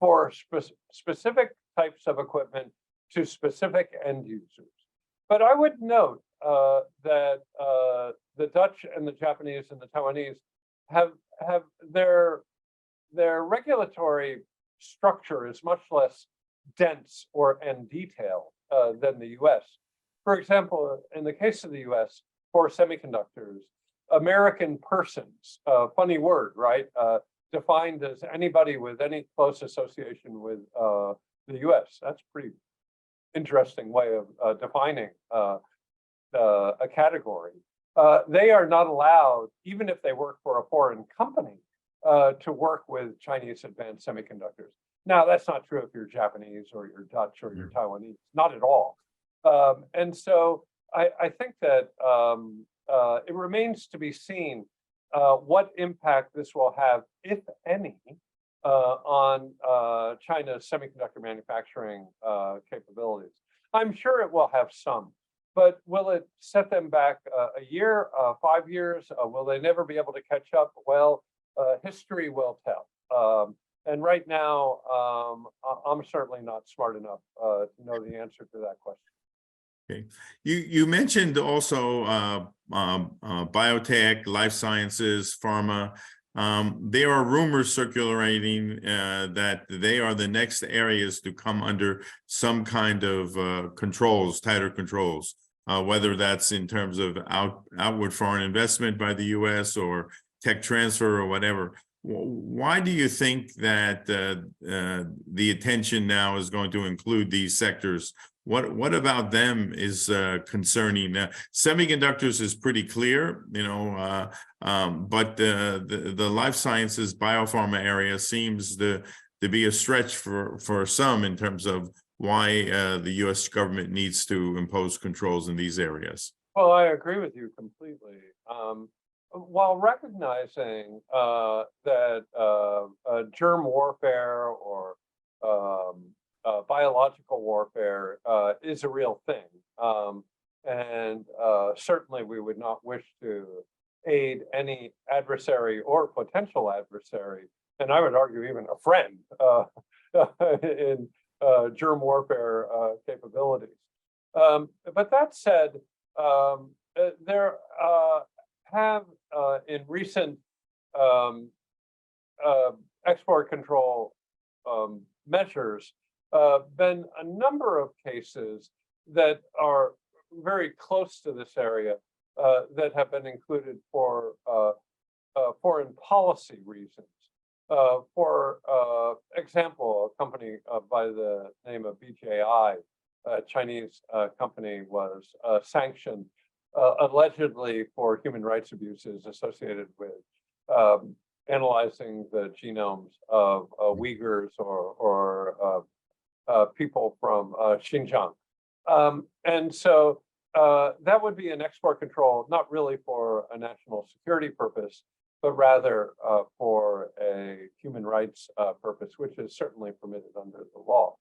for specific types of equipment to specific end users. But I would note that the Dutch and the Japanese and the Taiwanese have their regulatory structure is much less dense and detailed than the U.S. For example, in the case of the U.S. for semiconductors, American persons, funny word, right? Defined as anybody with any close association with the U.S. That's a pretty interesting way of defining a category. They are not allowed, even if they work for a foreign company, to work with Chinese advanced semiconductors. Now, that's not true if you're Japanese or you're Dutch or you're Taiwanese, not at all. And so I think that it remains to be seen what impact this will have, if any, on China's semiconductor manufacturing capabilities. I'm sure it will have some, but will it set them back a year, 5 years? Will they never be able to catch up? Well, history will tell. And right now, I'm certainly not smart enough to know the answer to that question. Okay. You mentioned also biotech, life sciences, pharma. There are rumors circulating that they are the next areas to come under some kind of controls, tighter controls, whether that's in terms of outward foreign investment by the U.S. or tech transfer or whatever. Why do you think that the attention now is going to include these sectors? What about them is concerning? Semiconductors is pretty clear, you know, but the life sciences, biopharma area seems to be a stretch for some in terms of why the U.S. government needs to impose controls in these areas. Well, I agree with you completely. While recognizing that germ warfare or biological warfare is a real thing, and certainly we would not wish to aid any adversary or potential adversary, and I would argue even a friend in germ warfare capabilities. But that said, there have in recent export control measures been a number of cases that are very close to this area that have been included for foreign policy reasons. For example, a company by the name of BJI, a Chinese company, was sanctioned allegedly for human rights abuses associated with analyzing the genomes of Uyghurs or people from Xinjiang. And so that would be an export control, not really for a national security purpose, but rather for a human rights purpose, which is certainly permitted under the law.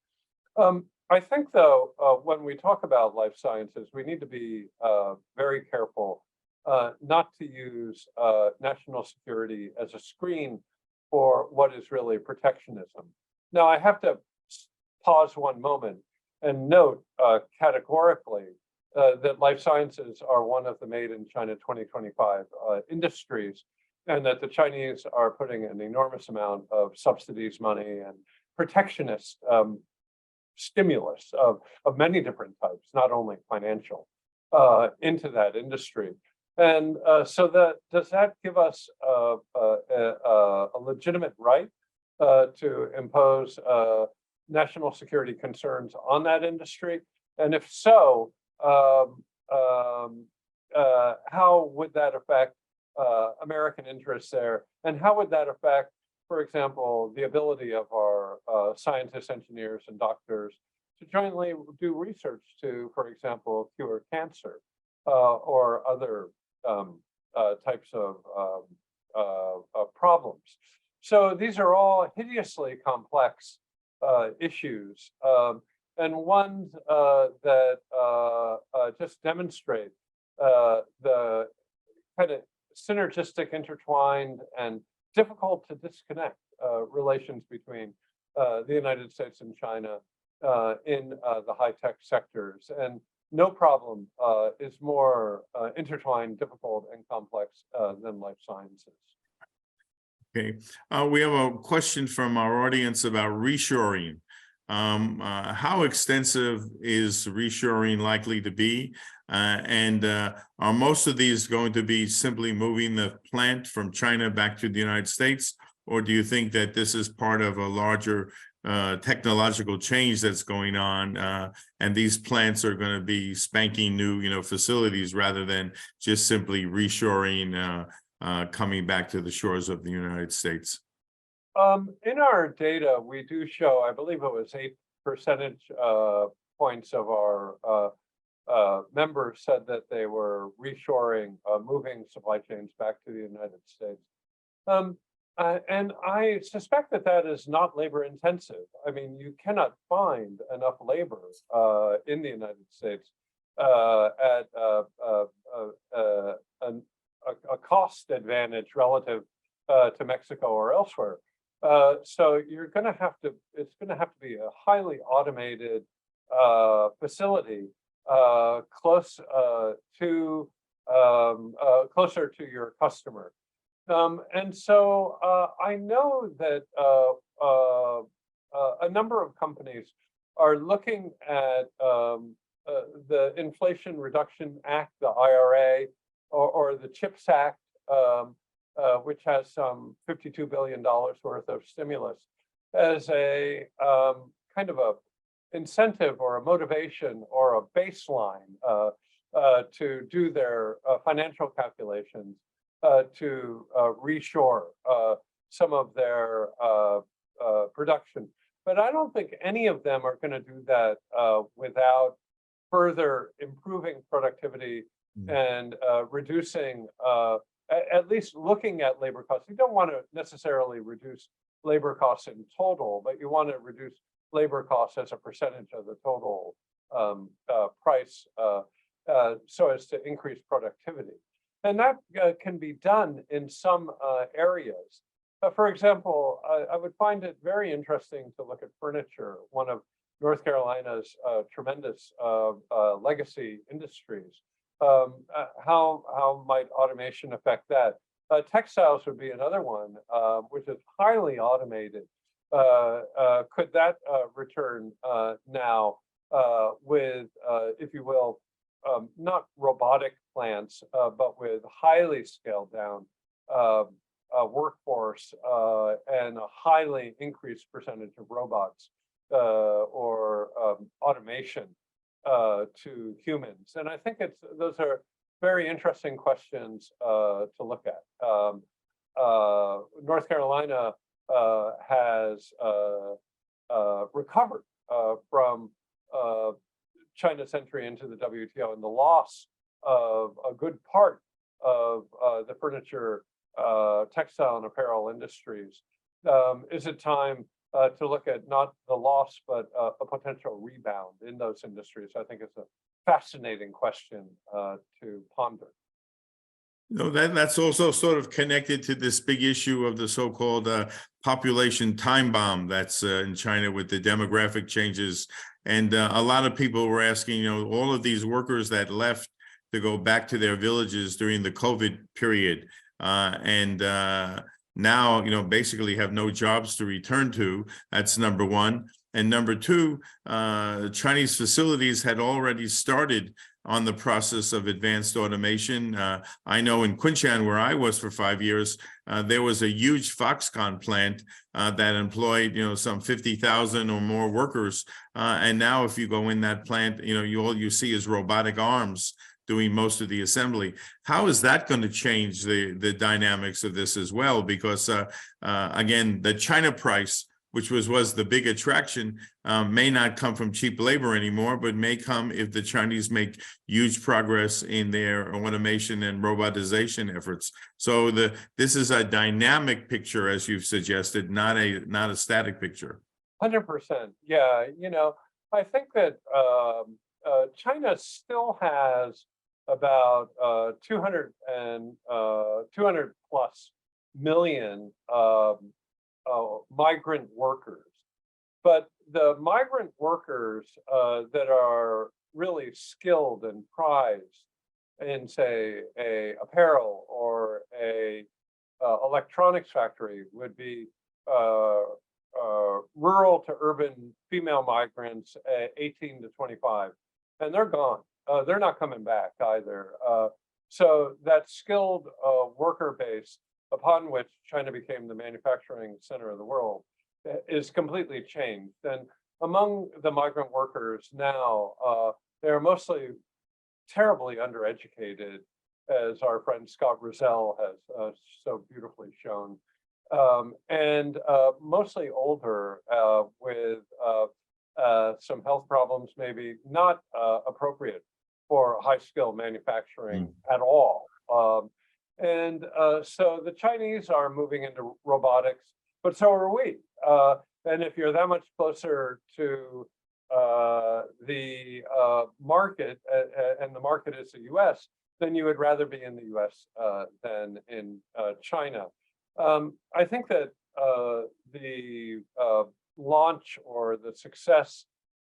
I think, though, when we talk about life sciences, we need to be very careful not to use national security as a screen for what is really protectionism. Now, I have to pause one moment and note categorically that life sciences are one of the Made in China 2025 industries, and that the Chinese are putting an enormous amount of subsidies money and protectionist stimulus of many different types, not only financial, into that industry. And so does that give us a legitimate right to impose national security concerns on that industry? And if so, how would that affect American interests there? And how would that affect, for example, the ability of our scientists, engineers, and doctors to jointly do research to, for example, cure cancer or other types of problems? So these are all hideously complex issues, and ones that just demonstrate the kind of synergistic, intertwined, and difficult to disconnect relations between the United States and China in the high-tech sectors. And no problem is more intertwined, difficult, and complex than life sciences. Okay, we have a question from our audience about reshoring. How extensive is reshoring likely to be? And are most of these going to be simply moving the plant from China back to the United States? Or do you think that this is part of a larger technological change that's going on, and these plants are going to be spanking new, facilities rather than just simply reshoring, coming back to the shores of the United States? In our data, we do show, I believe it was 8 percentage points of our members said that they were reshoring, moving supply chains back to the United States. And I suspect that that is not labor intensive. I mean, you cannot find enough labor in the United States at a cost advantage relative to Mexico or elsewhere. So you're going to have to, it's going to have to be a highly automated facility close to closer to your customer. And so I know that a number of companies are looking at the Inflation Reduction Act, the IRA, or the CHIPS Act, which has some $52 billion worth of stimulus, as a kind of a incentive or a motivation or a baseline to do their financial calculations to reshore some of their production. But I don't think any of them are going to do that without further improving productivity and reducing, at least looking at labor costs. You don't want to necessarily reduce labor costs in total, but you want to reduce labor costs as a percentage of the total price so as to increase productivity. And that can be done in some areas. For example, I would find it very interesting to look at furniture, one of North Carolina's tremendous legacy industries. How might automation affect that? Textiles would be another one, which is highly automated. Could that return now with, if you will, not robotic plants, but with highly scaled down workforce and a highly increased percentage of robots or automation to humans? And I think those are very interesting questions to look at. North Carolina has recovered from China's entry into the WTO and the loss of a good part of the furniture, textile, and apparel industries. Is it time to look at not the loss, but a potential rebound in those industries? I think it's a fascinating question to ponder. No, that's also sort of connected to this big issue of the so-called population time bomb that's in China with the demographic changes. And a lot of people were asking, all of these workers that left to go back to their villages during the COVID period, and now, basically have no jobs to return to. That's number one. And number two, Chinese facilities had already started on the process of advanced automation. I know in Kunshan, where I was for 5 years, there was a huge Foxconn plant that employed, some 50,000 or more workers. And now if you go in that plant, all you see is robotic arms doing most of the assembly. How is that going to change the dynamics of this as well? Because again, the China price, which was the big attraction, may not come from cheap labor anymore, but may come if the Chinese make huge progress in their automation and robotization efforts. So this is a dynamic picture, as you've suggested, not a static picture. 100%. Yeah, I think that China still has about 200 plus million migrant workers, but the migrant workers that are really skilled and prized in, say, a apparel or a electronics factory would be rural to urban female migrants, 18 to 25, and they're gone. They're not coming back either. So that skilled worker base upon which China became the manufacturing center of the world is completely changed. And among the migrant workers now, they're mostly terribly undereducated, as our friend Scott Rizal has so beautifully shown, and mostly older with some health problems, maybe not appropriate for high-skill manufacturing at all. And so the Chinese are moving into robotics, but so are we. And if you're that much closer to the market, and the market is the U.S., then you would rather be in the U.S. Than in China. I think that the launch or the success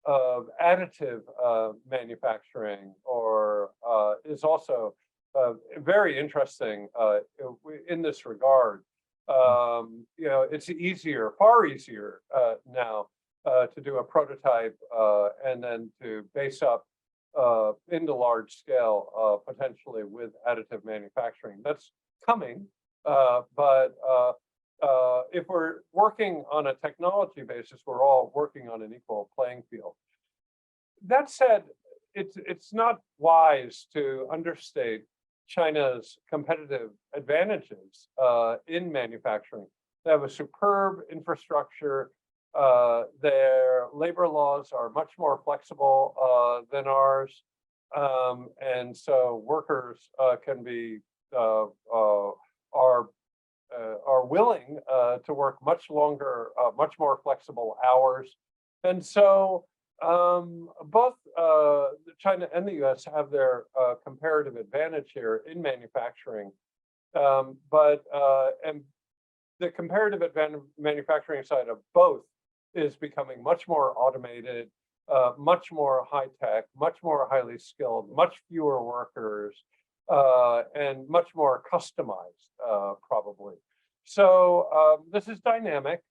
of additive manufacturing is also very interesting in this regard. It's easier, far easier now to do a prototype and then to base up into large scale, potentially with additive manufacturing. That's coming, but if we're working on a technology basis, we're all working on an equal playing field. That said, it's not wise to understate China's competitive advantages in manufacturing. They have a superb infrastructure. Their labor laws are much more flexible than ours, and so workers can be are willing to work much longer, much more flexible hours, and so both China and the U.S. have their comparative advantage here in manufacturing, but the comparative advantage manufacturing side of both is becoming much more automated, much more high-tech, much more highly skilled, much fewer workers, and much more customized, probably. So this is dynamic.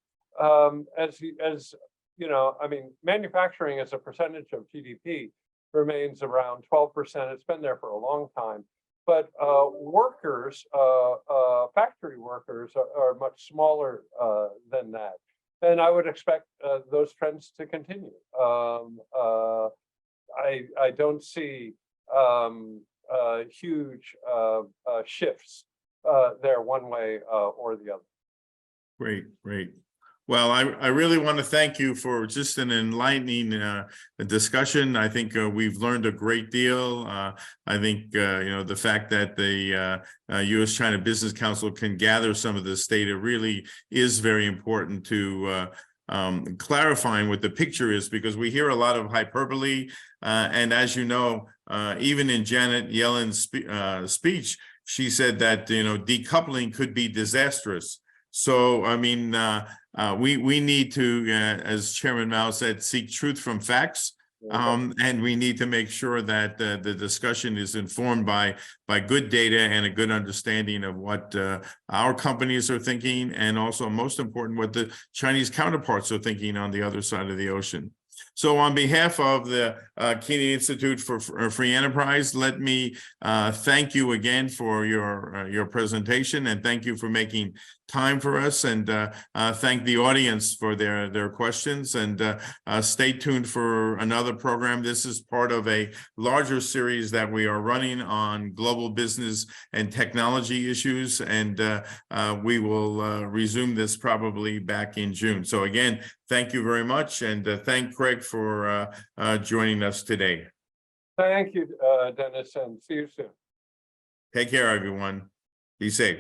Manufacturing as a percentage of GDP remains around 12%. It's been there for a long time. But workers, factory workers are much smaller than that. And I would expect those trends to continue. I don't see huge shifts there one way or the other. Great, great. Well, I really want to thank you for just an enlightening discussion. I think we've learned a great deal. I think, the fact that the U.S. China Business Council can gather some of this data really is very important to clarifying what the picture is, because we hear a lot of hyperbole. And as you know, even in Janet Yellen's speech, she said that, decoupling could be disastrous. So, I mean, we need to, as Chairman Mao said, seek truth from facts. And we need to make sure that the discussion is informed by good data and a good understanding of what our companies are thinking, and also, most important, what the Chinese counterparts are thinking on the other side of the ocean. So on behalf of the Kenan Institute for Free Enterprise, let me thank you again for your presentation, and thank you for making time for us, and thank the audience for their questions, and stay tuned for another program. This is part of a larger series that we are running on global business and technology issues, and we will resume this probably back in June. So again, thank you very much, and thank Craig for joining us today. Thank you, Dennis, and see you soon. Take care, everyone. Be safe.